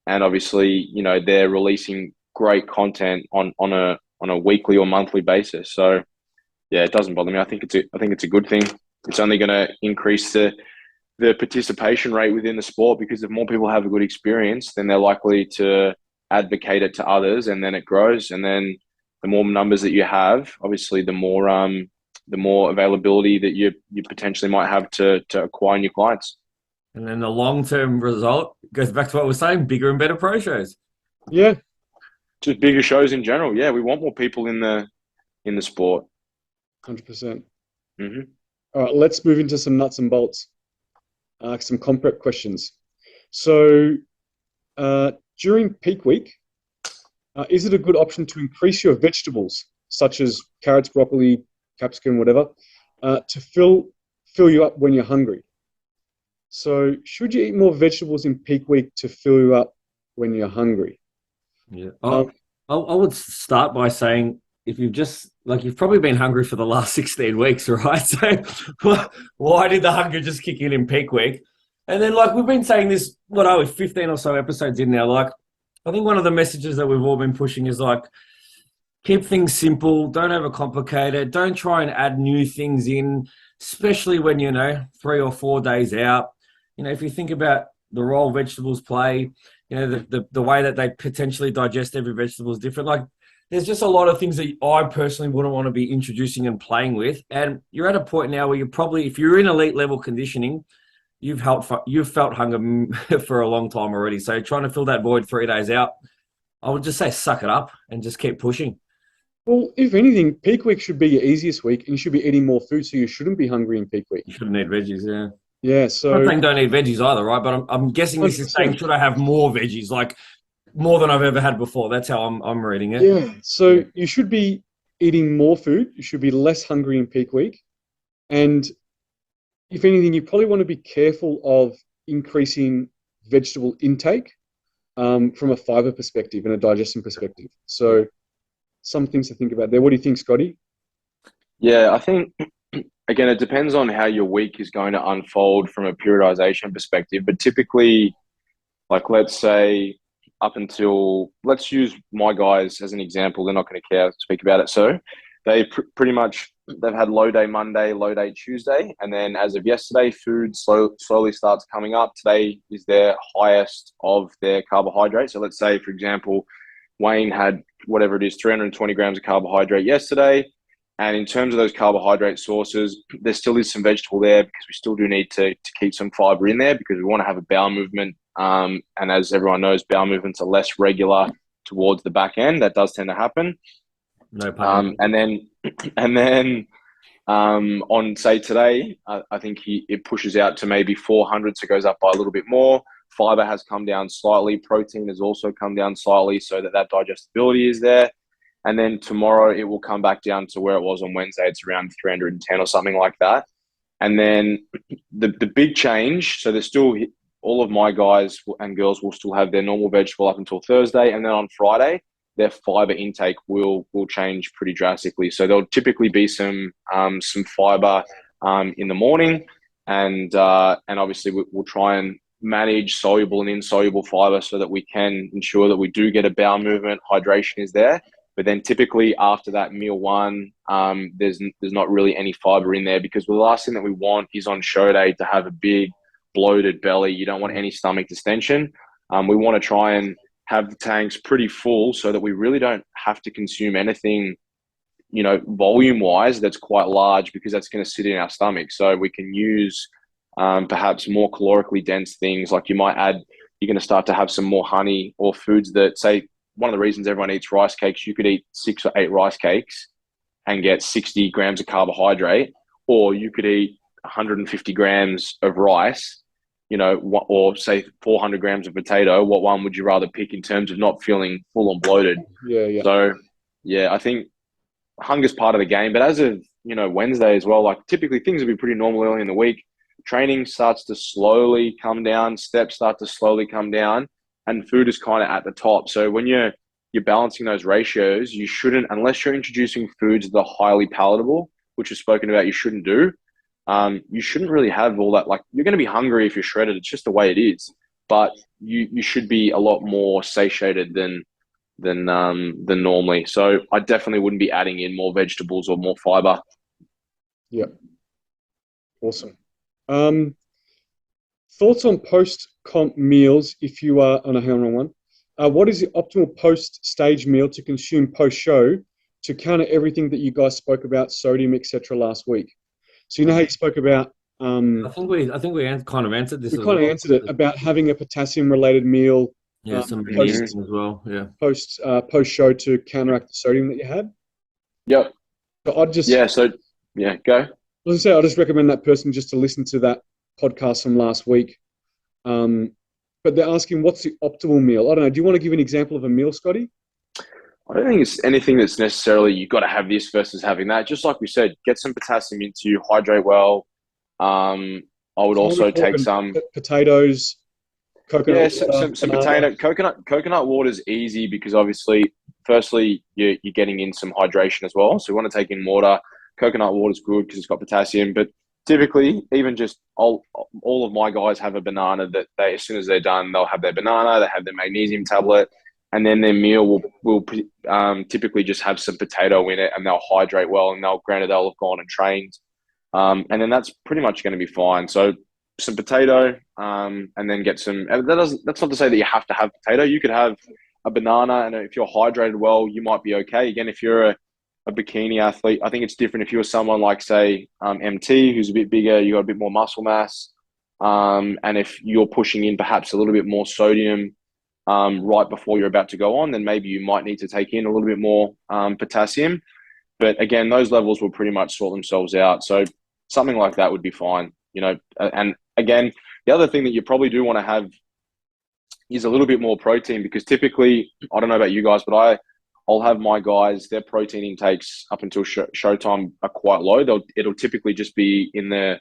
And obviously, they're releasing great content on a weekly or monthly basis. So yeah, it doesn't bother me. I think it's a good thing. It's only going to increase the participation rate within the sport, because if more people have a good experience, then they're likely to advocate it to others, and then it grows. And then the more numbers that you have, obviously, the more availability that you potentially might have to acquire new clients. And then the long-term result goes back to what we're saying: bigger and better pro shows. Yeah, just bigger shows in general. Yeah, we want more people in the sport. 100%. Mm-hmm. All right, let's move into some nuts and bolts. Some comp prep questions. So during peak week, is it a good option to increase your vegetables, such as carrots, broccoli, capsicum, whatever, to fill you up when you're hungry? So should you eat more vegetables in peak week to fill you up when you're hungry? Yeah. I would start by saying, if you've probably been hungry for the last 16 weeks, right? So why did the hunger just kick in peak week? And then, like, we've been saying this, 15 or so episodes in now. Like, I think one of the messages that we've all been pushing is, like, keep things simple. Don't overcomplicate it. Don't try and add new things in, especially when, 3 or 4 days out. If you think about the role vegetables play, the way that they potentially digest every vegetable is different. Like, there's just a lot of things that I personally wouldn't want to be introducing and playing with. And you're at a point now where if you're in elite level conditioning, you've felt hunger for a long time already. So trying to fill that void 3 days out, I would just say suck it up and just keep pushing. Well, if anything, peak week should be your easiest week, and you should be eating more food, so you shouldn't be hungry in peak week. You shouldn't eat veggies, yeah. Yeah, so... I'm not saying don't eat veggies either, right? But I'm guessing this is saying, should I have more veggies? Like, more than I've ever had before. That's how I'm reading it. Yeah, so you should be eating more food. You should be less hungry in peak week. And if anything, you probably want to be careful of increasing vegetable intake from a fiber perspective and a digestion perspective. So some things to think about there. What do you think, Scotty? Yeah, I think, again, it depends on how your week is going to unfold from a periodization perspective. But typically, like, let's say up until, let's use my guys as an example. They're not going to care to speak about it. So they pretty much, they've had low day Monday, low day Tuesday. And then as of yesterday, food slowly starts coming up. Today is their highest of their carbohydrate. So let's say, for example, Wayne had whatever it is, 320 grams of carbohydrate yesterday. And in terms of those carbohydrate sources, there still is some vegetable there because we still do need to keep some fiber in there because we want to have a bowel movement. And as everyone knows, bowel movements are less regular towards the back end. That does tend to happen. No pun. And then on, say, today, I think it pushes out to maybe 400, so it goes up by a little bit more. Fiber has come down slightly. Protein has also come down slightly so that digestibility is there. And then tomorrow it will come back down to where it was on Wednesday. It's around 310 or something like that. And then the big change, so there's still, all of my guys and girls will still have their normal vegetable up until Thursday. And then on Friday, their fiber intake will change pretty drastically. So there'll typically be some fiber in the morning. And obviously we'll try and manage soluble and insoluble fiber so that we can ensure that we do get a bowel movement, hydration is there. But then typically after that meal one, there's not really any fiber in there because the last thing that we want is on show day to have a big bloated belly. You don't want any stomach distension. We want to try and have the tanks pretty full so that we really don't have to consume anything, volume wise that's quite large because that's going to sit in our stomach. So we can use perhaps more calorically dense things like you're going to start to have some more honey or foods that, say, one of the reasons everyone eats rice cakes, you could eat 6 or 8 rice cakes and get 60 grams of carbohydrate, or you could eat 150 grams of rice, or say 400 grams of potato. What one would you rather pick in terms of not feeling full on bloated? Yeah. So, yeah, I think hunger's part of the game. But as of, Wednesday as well, like typically things will be pretty normal early in the week. Training starts to slowly come down, steps start to slowly come down, and food is kind of at the top. So when you're balancing those ratios, you shouldn't, unless you're introducing foods that are highly palatable, which is spoken about, you shouldn't do. You shouldn't really have all that. Like, you're going to be hungry if you're shredded. It's just the way it is. But you should be a lot more satiated than normally. So I definitely wouldn't be adding in more vegetables or more fiber. Yeah. Awesome. Thoughts on post-comp meals if you are on a wrong one. What is the optimal post-stage meal to consume post-show to counter everything that you guys spoke about, sodium, etc. last week? So you know how you spoke about. I think we kind of answered this. We kind of answered it about having a potassium-related meal. Yeah, some magnesium as well. Yeah. Post-show to counteract the sodium that you had. Yep. So I'd just. Yeah. So yeah, go. I was going to say, I just recommend that person just to listen to that podcast from last week. But they're asking, what's the optimal meal? I don't know. Do you want to give an example of a meal, Scotty? I don't think it's anything that's necessarily you've got to have this versus having that. Just like we said, get some potassium into you, hydrate well. I would also take some potatoes, coconut. Yeah, some potato. Coconut water is easy because obviously, firstly, you're getting in some hydration as well. So we want to take in water. Coconut water is good because it's got potassium, but typically, even just all of my guys have a banana that they, as soon as they're done, they'll have their banana, they have their magnesium tablet, and then their meal will typically just have some potato in it, and they'll hydrate well, and granted they'll have gone and trained, and then that's pretty much going to be fine. So some potato, and then get some. That's not to say that you have to have potato. You could have a banana, and if you're hydrated well, you might be okay. Again, if you're a bikini athlete, I think it's different if you're someone like, say, MT, who's a bit bigger, you got a bit more muscle mass, and if you're pushing in perhaps a little bit more sodium right before you're about to go on, then maybe you might need to take in a little bit more potassium. But again, those levels will pretty much sort themselves out. So something like that would be fine, and again, the other thing that you probably do want to have is a little bit more protein, because typically, I don't know about you guys, but I'll have my guys, their protein intakes up until showtime are quite low. It'll typically just be in a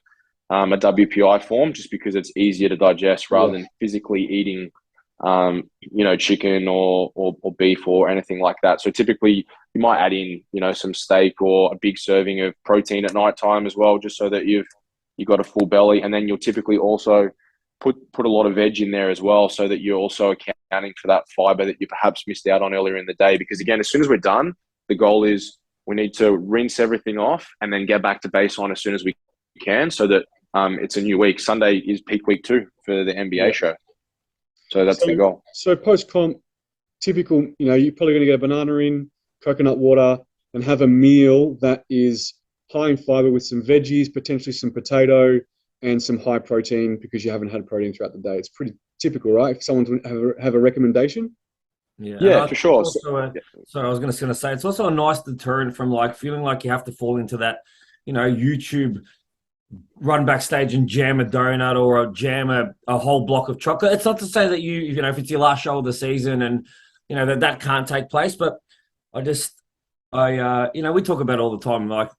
WPI form, just because it's easier to digest rather than physically eating, chicken or beef or anything like that. So typically you might add in, some steak or a big serving of protein at night time as well, just so that you've got a full belly. And then you'll typically also put a lot of veg in there as well, so that you're also accounting for that fiber that you perhaps missed out on earlier in the day. Because again, as soon as we're done, the goal is we need to rinse everything off and then get back to baseline as soon as we can, so that it's a new week. Sunday is peak week 2 for the NBA show. So that's the goal. So post-comp, typical, you're probably going to get a banana in, coconut water, and have a meal that is high in fiber with some veggies, potentially some potato, and some high protein because you haven't had protein throughout the day. It's pretty typical, right? If someone would have a recommendation. Yeah, for sure. So I was going to say, it's also a nice deterrent from like feeling like you have to fall into that, YouTube run backstage and jam a donut or jam a whole block of chocolate. It's not to say that if it's your last show of the season and, that can't take place, but we talk about it all the time, like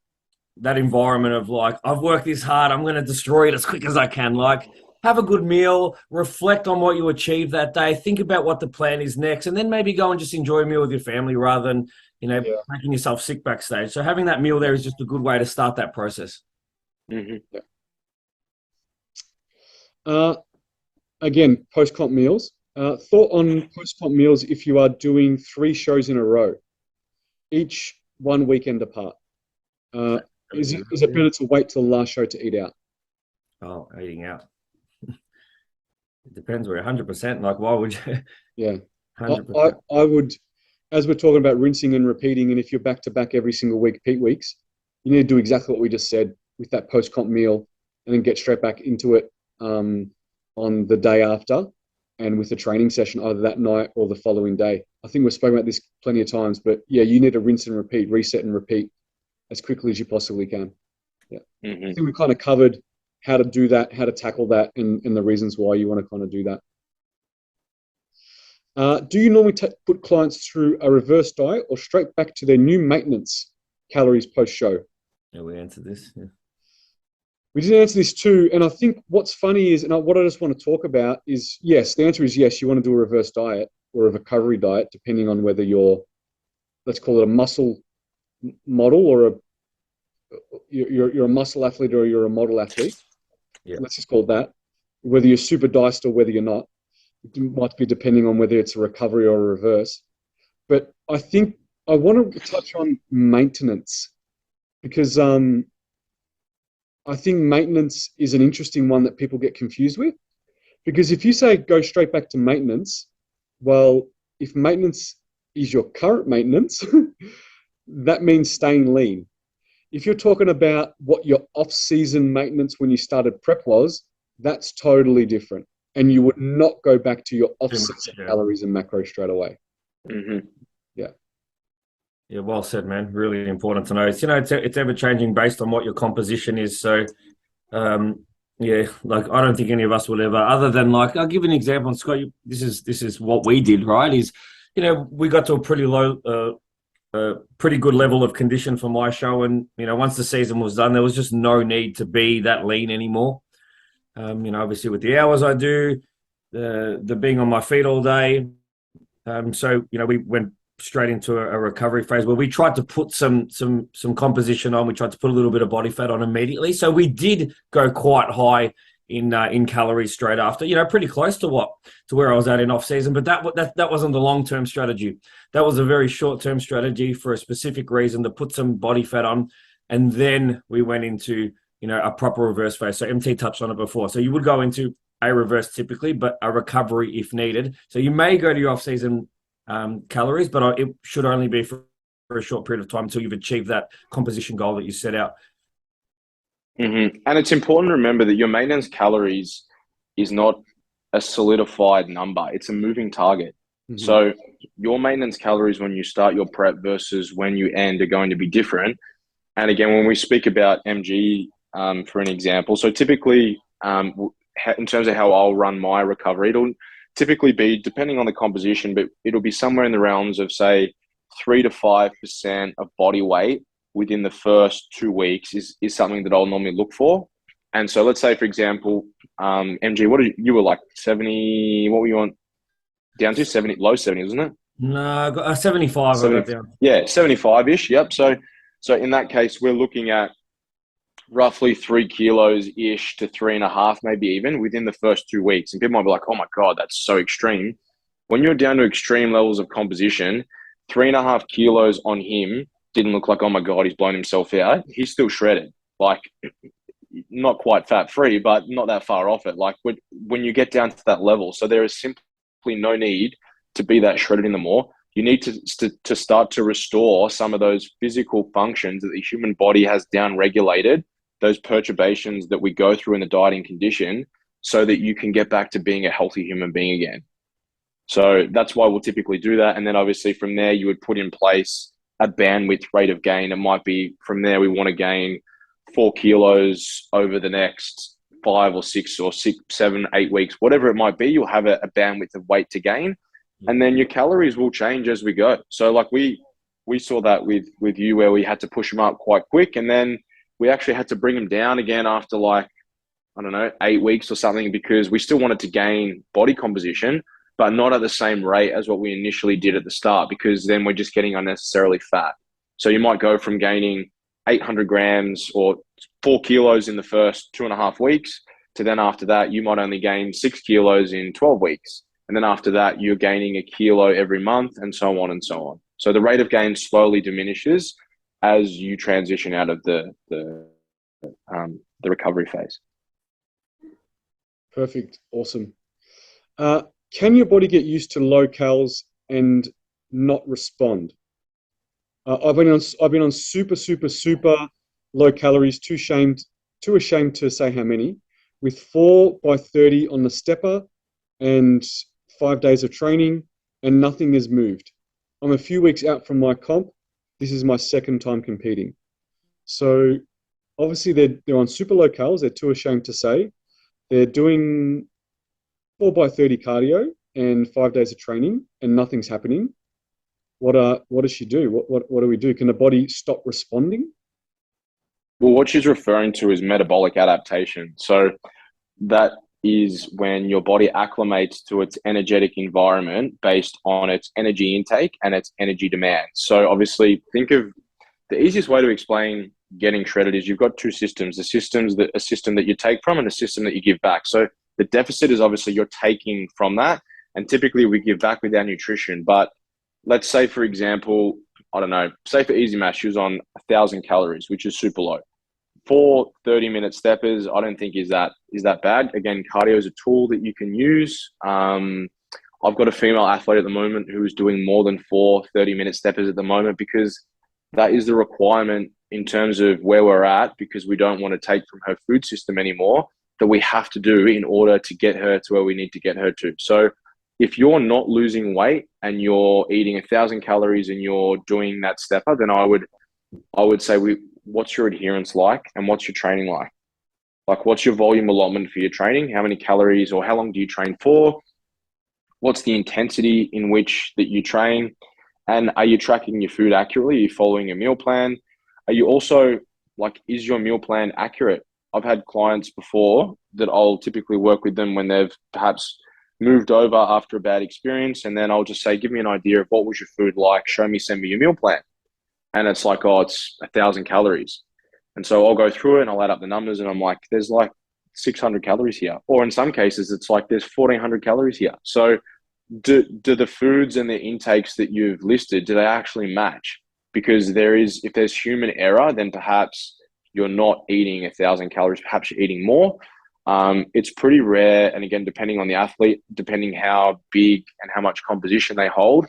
that environment of like, I've worked this hard, I'm going to destroy it as quick as I can. Like, have a good meal, reflect on what you achieved that day, think about what the plan is next, and then maybe go and just enjoy a meal with your family rather than, making yourself sick backstage. So having that meal there is just a good way to start that process. Mm-hmm. Again, post-comp meals. Thought on post-comp meals if you are doing 3 shows in a row, each one weekend apart. Is it better to wait till the last show to eat out? Oh, eating out. It depends. We're 100%. Like, why would you? Yeah. 100%. I would, as we're talking about rinsing and repeating, and if you're back-to-back every single week, peak weeks, you need to do exactly what we just said with that post-comp meal and then get straight back into it on the day after and with the training session either that night or the following day. I think we've spoken about this plenty of times, but yeah, you need to rinse and repeat, reset and repeat as quickly as you possibly can. Yeah. Mm-hmm. I think we kind of covered how to do that, how to tackle that, and the reasons why you want to kind of do that. Do you normally put clients through a reverse diet or straight back to their new maintenance calories post-show? Yeah, we answered this. Yeah. We did answer this too, and I think what's funny is, and what I just want to talk about is, yes, the answer is yes, you want to do a reverse diet or a recovery diet, depending on whether you're, let's call it a muscle model or you're a muscle athlete or you're a model athlete. Yeah. Let's just call it that. Whether you're super diced or whether you're not, it might be depending on whether it's a recovery or a reverse. But I think I want to touch on maintenance because I think maintenance is an interesting one that people get confused with. Because if you say go straight back to maintenance, well, if maintenance is your current maintenance, that means staying lean. If you're talking about what your off-season maintenance when you started prep was, that's totally different. And you would not go back to your off-season calories and macros straight away. Mm-hmm. Yeah. Yeah, well said, man. Really important to know. It's it's ever changing based on what your composition is. So, like I don't think any of us will ever. Other than like, I'll give you an example. And Scott, this is what we did, right? Is we got to a pretty low, pretty good level of condition for my show, and once the season was done, there was just no need to be that lean anymore. Obviously with the hours I do, the being on my feet all day, so we went straight into a recovery phase where we tried to put some composition on. We tried to put a little bit of body fat on immediately. So we did go quite high in calories straight after, pretty close to where I was at in off season. But that wasn't the long-term strategy. That was a very short-term strategy for a specific reason to put some body fat on. And then we went into, a proper reverse phase. So MT touched on it before. So you would go into a reverse typically, but a recovery if needed. So you may go to your off-season calories, but it should only be for a short period of time until you've achieved that composition goal that you set out. Mm-hmm. And it's important to remember that your maintenance calories is not a solidified number. It's a moving target. Mm-hmm. So your maintenance calories when you start your prep versus when you end are going to be different. And again, when we speak about MG, for an example, so typically in terms of how I'll run my recovery, it'll typically be, depending on the composition, but it'll be somewhere in the realms of, say, 3 to 5% of body weight within the first 2 weeks is something that I'll normally look for. And so let's say, for example, MG, you were like 70, what were you on? Down to 70, low 70s, wasn't it? No, I got 75. 70, yeah, 75-ish, yep. So in that case, we're looking at roughly 3 kilos ish to 3.5, maybe even within the first 2 weeks. And people might be like, oh my God, that's so extreme. When you're down to extreme levels of composition, 3.5 kilos on him didn't look like, oh my God, he's blown himself out. He's still shredded. Like, not quite fat free, but not that far off it. Like when you get down to that level, so there is simply no need to be that shredded anymore. You need to start to restore some of those physical functions that the human body has down regulated, those perturbations that we go through in the dieting condition, so that you can get back to being a healthy human being again. So that's why we'll typically do that. And then obviously from there, you would put in place a bandwidth rate of gain. It might be from there, we want to gain 4 kilos over the next 5 or 6 or 6, 7, 8 weeks, whatever it might be. You'll have a bandwidth of weight to gain, and then your calories will change as we go. So like we saw that with you, where we had to push them up quite quick, and then we actually had to bring them down again after, like, I don't know, 8 weeks or something, because we still wanted to gain body composition, but not at the same rate as what we initially did at the start, because then we're just getting unnecessarily fat. So you might go from gaining 800 grams or 4 kilos in the first 2.5 weeks to then after that, you might only gain 6 kilos in 12 weeks. And then after that, you're gaining a kilo every month, and so on and so on. So the rate of gain slowly diminishes as you transition out of the recovery phase. Perfect. Awesome. Can your body get used to low calories and not respond? I've been on super low calories, too ashamed to say how many, with 4 by 30 on the stepper and 5 days of training, and nothing has moved. I'm a few weeks out from my comp. This is my second time competing. So obviously they're on super low calories. They're too ashamed to say. They're doing 4 by 30 cardio and 5 days of training, and nothing's happening. What does she do? What do we do? Can the body stop responding? Well, what she's referring to is metabolic adaptation. So that is when your body acclimates to its energetic environment based on its energy intake and its energy demand. So obviously, think of the easiest way to explain getting shredded is you've got two systems: a system that you take from and a system that you give back. So the deficit is obviously you're taking from that, and typically we give back with our nutrition. But let's say, for example, I don't know, say for easy math, she was on 1,000 calories, which is super low. 4 30-minute steppers, I don't think is that bad. Again, cardio is a tool that you can use. I've got a female athlete at the moment who is doing more than 4 30-minute steppers at the moment, because that is the requirement in terms of where we're at, because we don't want to take from her food system anymore, that we have to do in order to get her to where we need to get her to. So if you're not losing weight and you're eating 1,000 calories and you're doing that stepper, then I would say, what's your adherence like, and what's your training like? Like, what's your volume allotment for your training? How many calories, or how long do you train for? What's the intensity in which that you train? And are you tracking your food accurately? Are you following a meal plan? Are you also, like, is your meal plan accurate? I've had clients before that I'll typically work with them when they've perhaps moved over after a bad experience, and then I'll just say, give me an idea of what was your food like, send me your meal plan. And it's like, oh, it's 1,000 calories. And so I'll go through it and I'll add up the numbers, and I'm like, there's like 600 calories here. Or in some cases, it's like there's 1,400 calories here. So do the foods and the intakes that you've listed, do they actually match? Because if there's human error, then perhaps you're not eating 1,000 calories, perhaps you're eating more. It's pretty rare. And again, depending on the athlete, depending how big and how much composition they hold,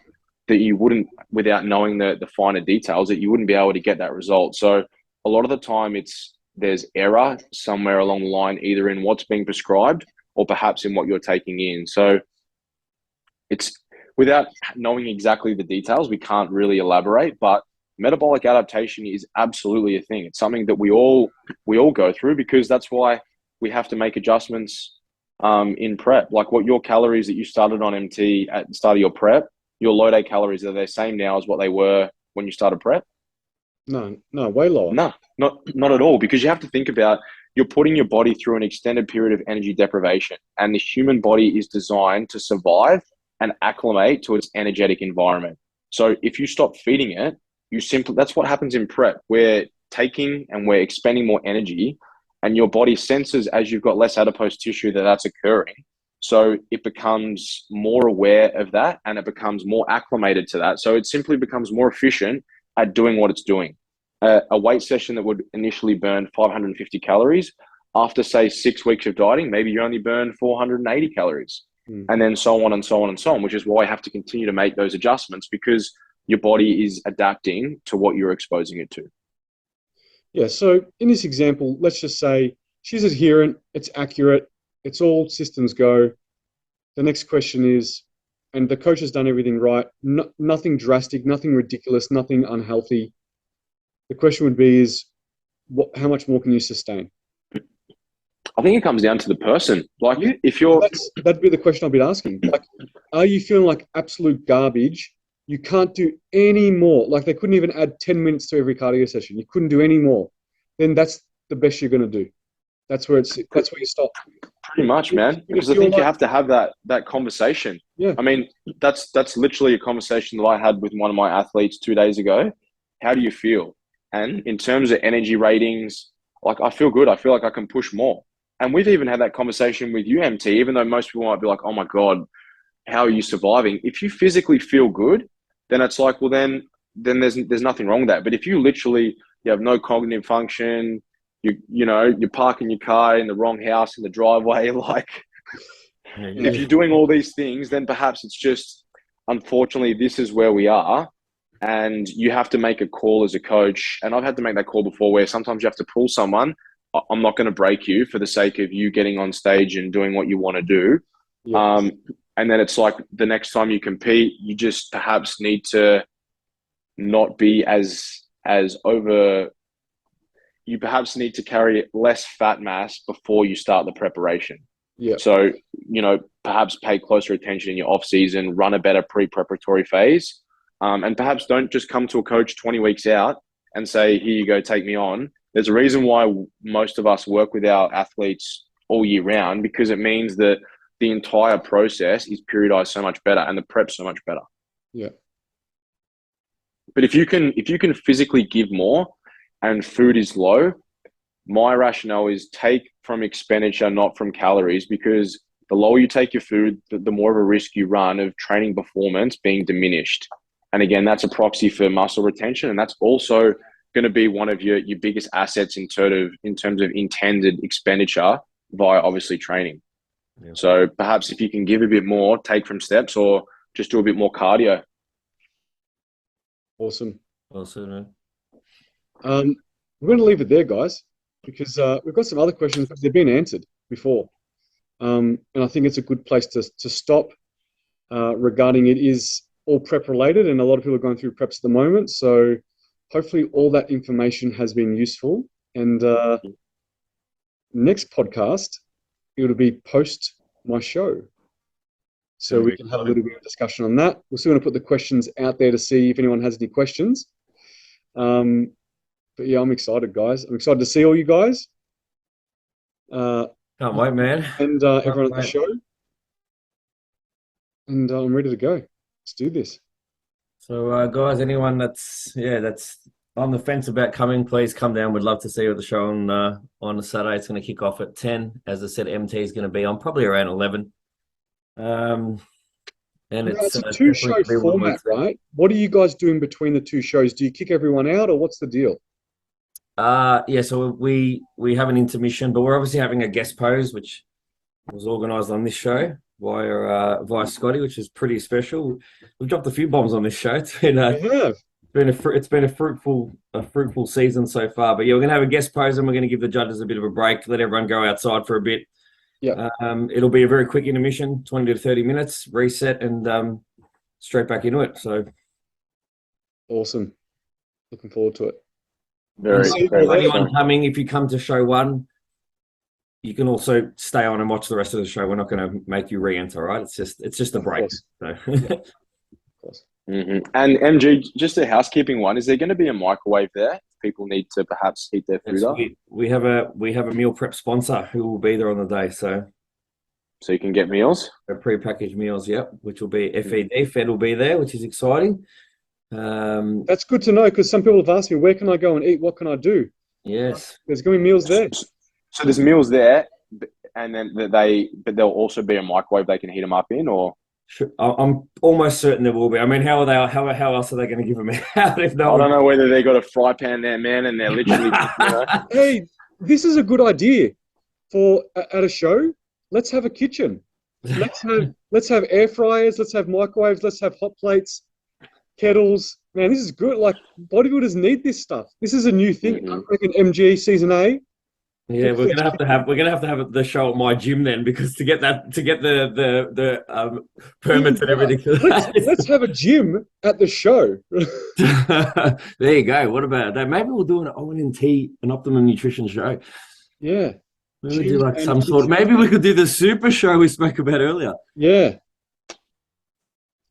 that you wouldn't, without knowing the finer details, that you wouldn't be able to get that result. So a lot of the time there's error somewhere along the line, either in what's being prescribed or perhaps in what you're taking in. So it's, without knowing exactly the details, we can't really elaborate, but metabolic adaptation is absolutely a thing. It's something that we all go through, because that's why we have to make adjustments in prep. Like, what your calories that you started on MT at the start of your prep, your low day calories, are they the same now as what they were when you started prep? No, way lower. No, not at all, because you have to think about, you're putting your body through an extended period of energy deprivation, and the human body is designed to survive and acclimate to its energetic environment. So if you stop feeding it, that's what happens in prep, where taking and we're expending more energy, and your body senses as you've got less adipose tissue that that's occurring. So it becomes more aware of that and it becomes more acclimated to that. So it simply becomes more efficient at doing what it's doing. A weight session that would initially burn 550 calories, after say 6 weeks of dieting, maybe you only burn 480 calories. And then so on and so on and so on, which is why you have to continue to make those adjustments because your body is adapting to what you're exposing it to. Yeah, so in this example, let's just say she's adherent, it's accurate, it's all systems go. The next question is, and the coach has done everything right, nothing drastic, nothing ridiculous, nothing unhealthy. The question would be is, how much more can you sustain? I think it comes down to the person. Like, if you're... That'd be the question I'd be asking. Like, are you feeling like absolute garbage? You can't do any more. Like, they couldn't even add 10 minutes to every cardio session. You couldn't do any more. Then that's the best you're going to do. That's where you stop. Pretty much, man. Because I think you have to have that conversation. Yeah. I mean, that's literally a conversation that I had with one of my athletes 2 days ago. How do you feel? And in terms of energy ratings, like, I feel good. I feel like I can push more. And we've even had that conversation with you, MT, even though most people might be like, oh my God, how are you surviving? If you physically feel good, then it's like, well, then there's nothing wrong with that. But if you have no cognitive function, you're parking your car in the wrong house in the driveway, like, if you're doing all these things, then perhaps it's just, unfortunately, this is where we are. And you have to make a call as a coach. And I've had to make that call before where sometimes you have to pull someone. I'm not going to break you for the sake of you getting on stage and doing what you want to do. Yes. And then it's like the next time you compete, you just perhaps need to not be as over. You perhaps need to carry less fat mass before you start the preparation. Yeah. So, perhaps pay closer attention in your off season, run a better pre-preparatory phase. And perhaps don't just come to a coach 20 weeks out and say, here you go, take me on. There's a reason why most of us work with our athletes all year round, because it means that the entire process is periodized so much better and the prep so much better. Yeah. But if you can physically give more and food is low, my rationale is take from expenditure, not from calories, because the lower you take your food, the more of a risk you run of training performance being diminished. And again, that's a proxy for muscle retention. And that's also going to be one of your biggest assets in terms of intended expenditure via obviously training. Yeah. So perhaps if you can give a bit more, take from steps, or just do a bit more cardio. Awesome. Man. We're going to leave it there, guys, because we've got some other questions, but they've been answered before. And I think it's a good place to stop regarding it is all prep related, and a lot of people are going through preps at the moment. So hopefully all that information has been useful. And next podcast, it'll be post my show. So we can have a little bit of discussion on that. We're still going to put the questions out there to see if anyone has any questions. But yeah, I'm excited, guys. I'm excited to see all you guys. Can't wait, man. And everyone at the show. And I'm ready to go. Let's do this. So, guys, anyone that's on the fence about coming, please come down. We'd love to see you at the show on a Saturday. It's going to kick off at 10. As I said, MT is going to be on probably around 11. And it's a two-show format, right? What are you guys doing between the two shows? Do you kick everyone out, or what's the deal? Yeah, so we have an intermission, but we're obviously having a guest pose, which was organised on this show via Scotty, which is pretty special. We've dropped a few bombs on this show. It's been a fruitful season so far. But yeah, we're gonna have a guest pose, and we're gonna give the judges a bit of a break, let everyone go outside for a bit. Yeah. It'll be a very quick intermission, 20 to 30 minutes, reset, and straight back into it. So awesome. Looking forward to it. Very anyone coming, if you come to show one, you can also stay on and watch the rest of the show. We're not going to make you re-enter, right? It's just a break. So. Yeah. Of course. Mm-hmm. And MG, just a housekeeping one. Is there going to be a microwave there? If people need to perhaps heat their food up. We have a meal prep sponsor who will be there on the day. So you can get meals. Prepackaged meals, yep. Which will be FED. Fed will be there, which is exciting. That's good to know, because some people have asked me, where can I go and eat? What can I do? Yes. There's going to be meals there. So there's meals there, and then but there'll also be a microwave they can heat them up in, or Sure. I'm almost certain there will be. I mean, how else are they going to give them out if no I don't one? know whether they got a fry pan there, man, and they're literally, Hey, this is a good idea for at a show. Let's have a kitchen. Let's have air fryers. Let's have microwaves. Let's have hot plates, kettles. Man, this is good. Like, bodybuilders need this stuff. This is a new thing. I reckon MG season A. Yeah, we're gonna have to have the show at my gym then, because to get the permits and everything for that. Let's have a gym at the show. There you go. What about that? Maybe we'll do an ONT, an Optimum Nutrition show. Yeah. Maybe do like some sort. Maybe we could do the super show we spoke about earlier. Yeah.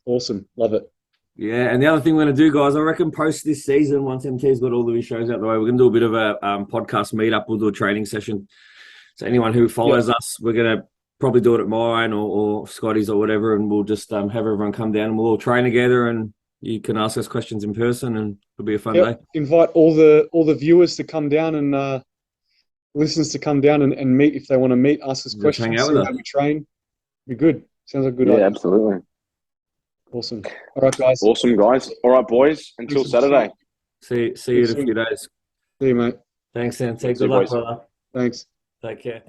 Awesome. Love it. Yeah, and the other thing we're going to do, guys, I reckon post this season, once MT's got all of his shows out the way, we're going to do a bit of a podcast meetup. We'll do a training session. So anyone who follows us, we're going to probably do it at mine or Scotty's or whatever, and we'll just have everyone come down and we'll all train together, and you can ask us questions in person, and it'll be a fun day. Invite all the viewers to come down and listeners to come down and meet if they want to meet, ask us questions, hang out see with how us. we train. Be good. Sounds like a good idea. yeah, absolutely. Awesome. All right, guys. Awesome, guys. All right, boys. Until Thanks. Saturday. See you in a few days. See you, mate. Thanks, Sam. See you, Good luck, boys. brother. Thanks. Take care.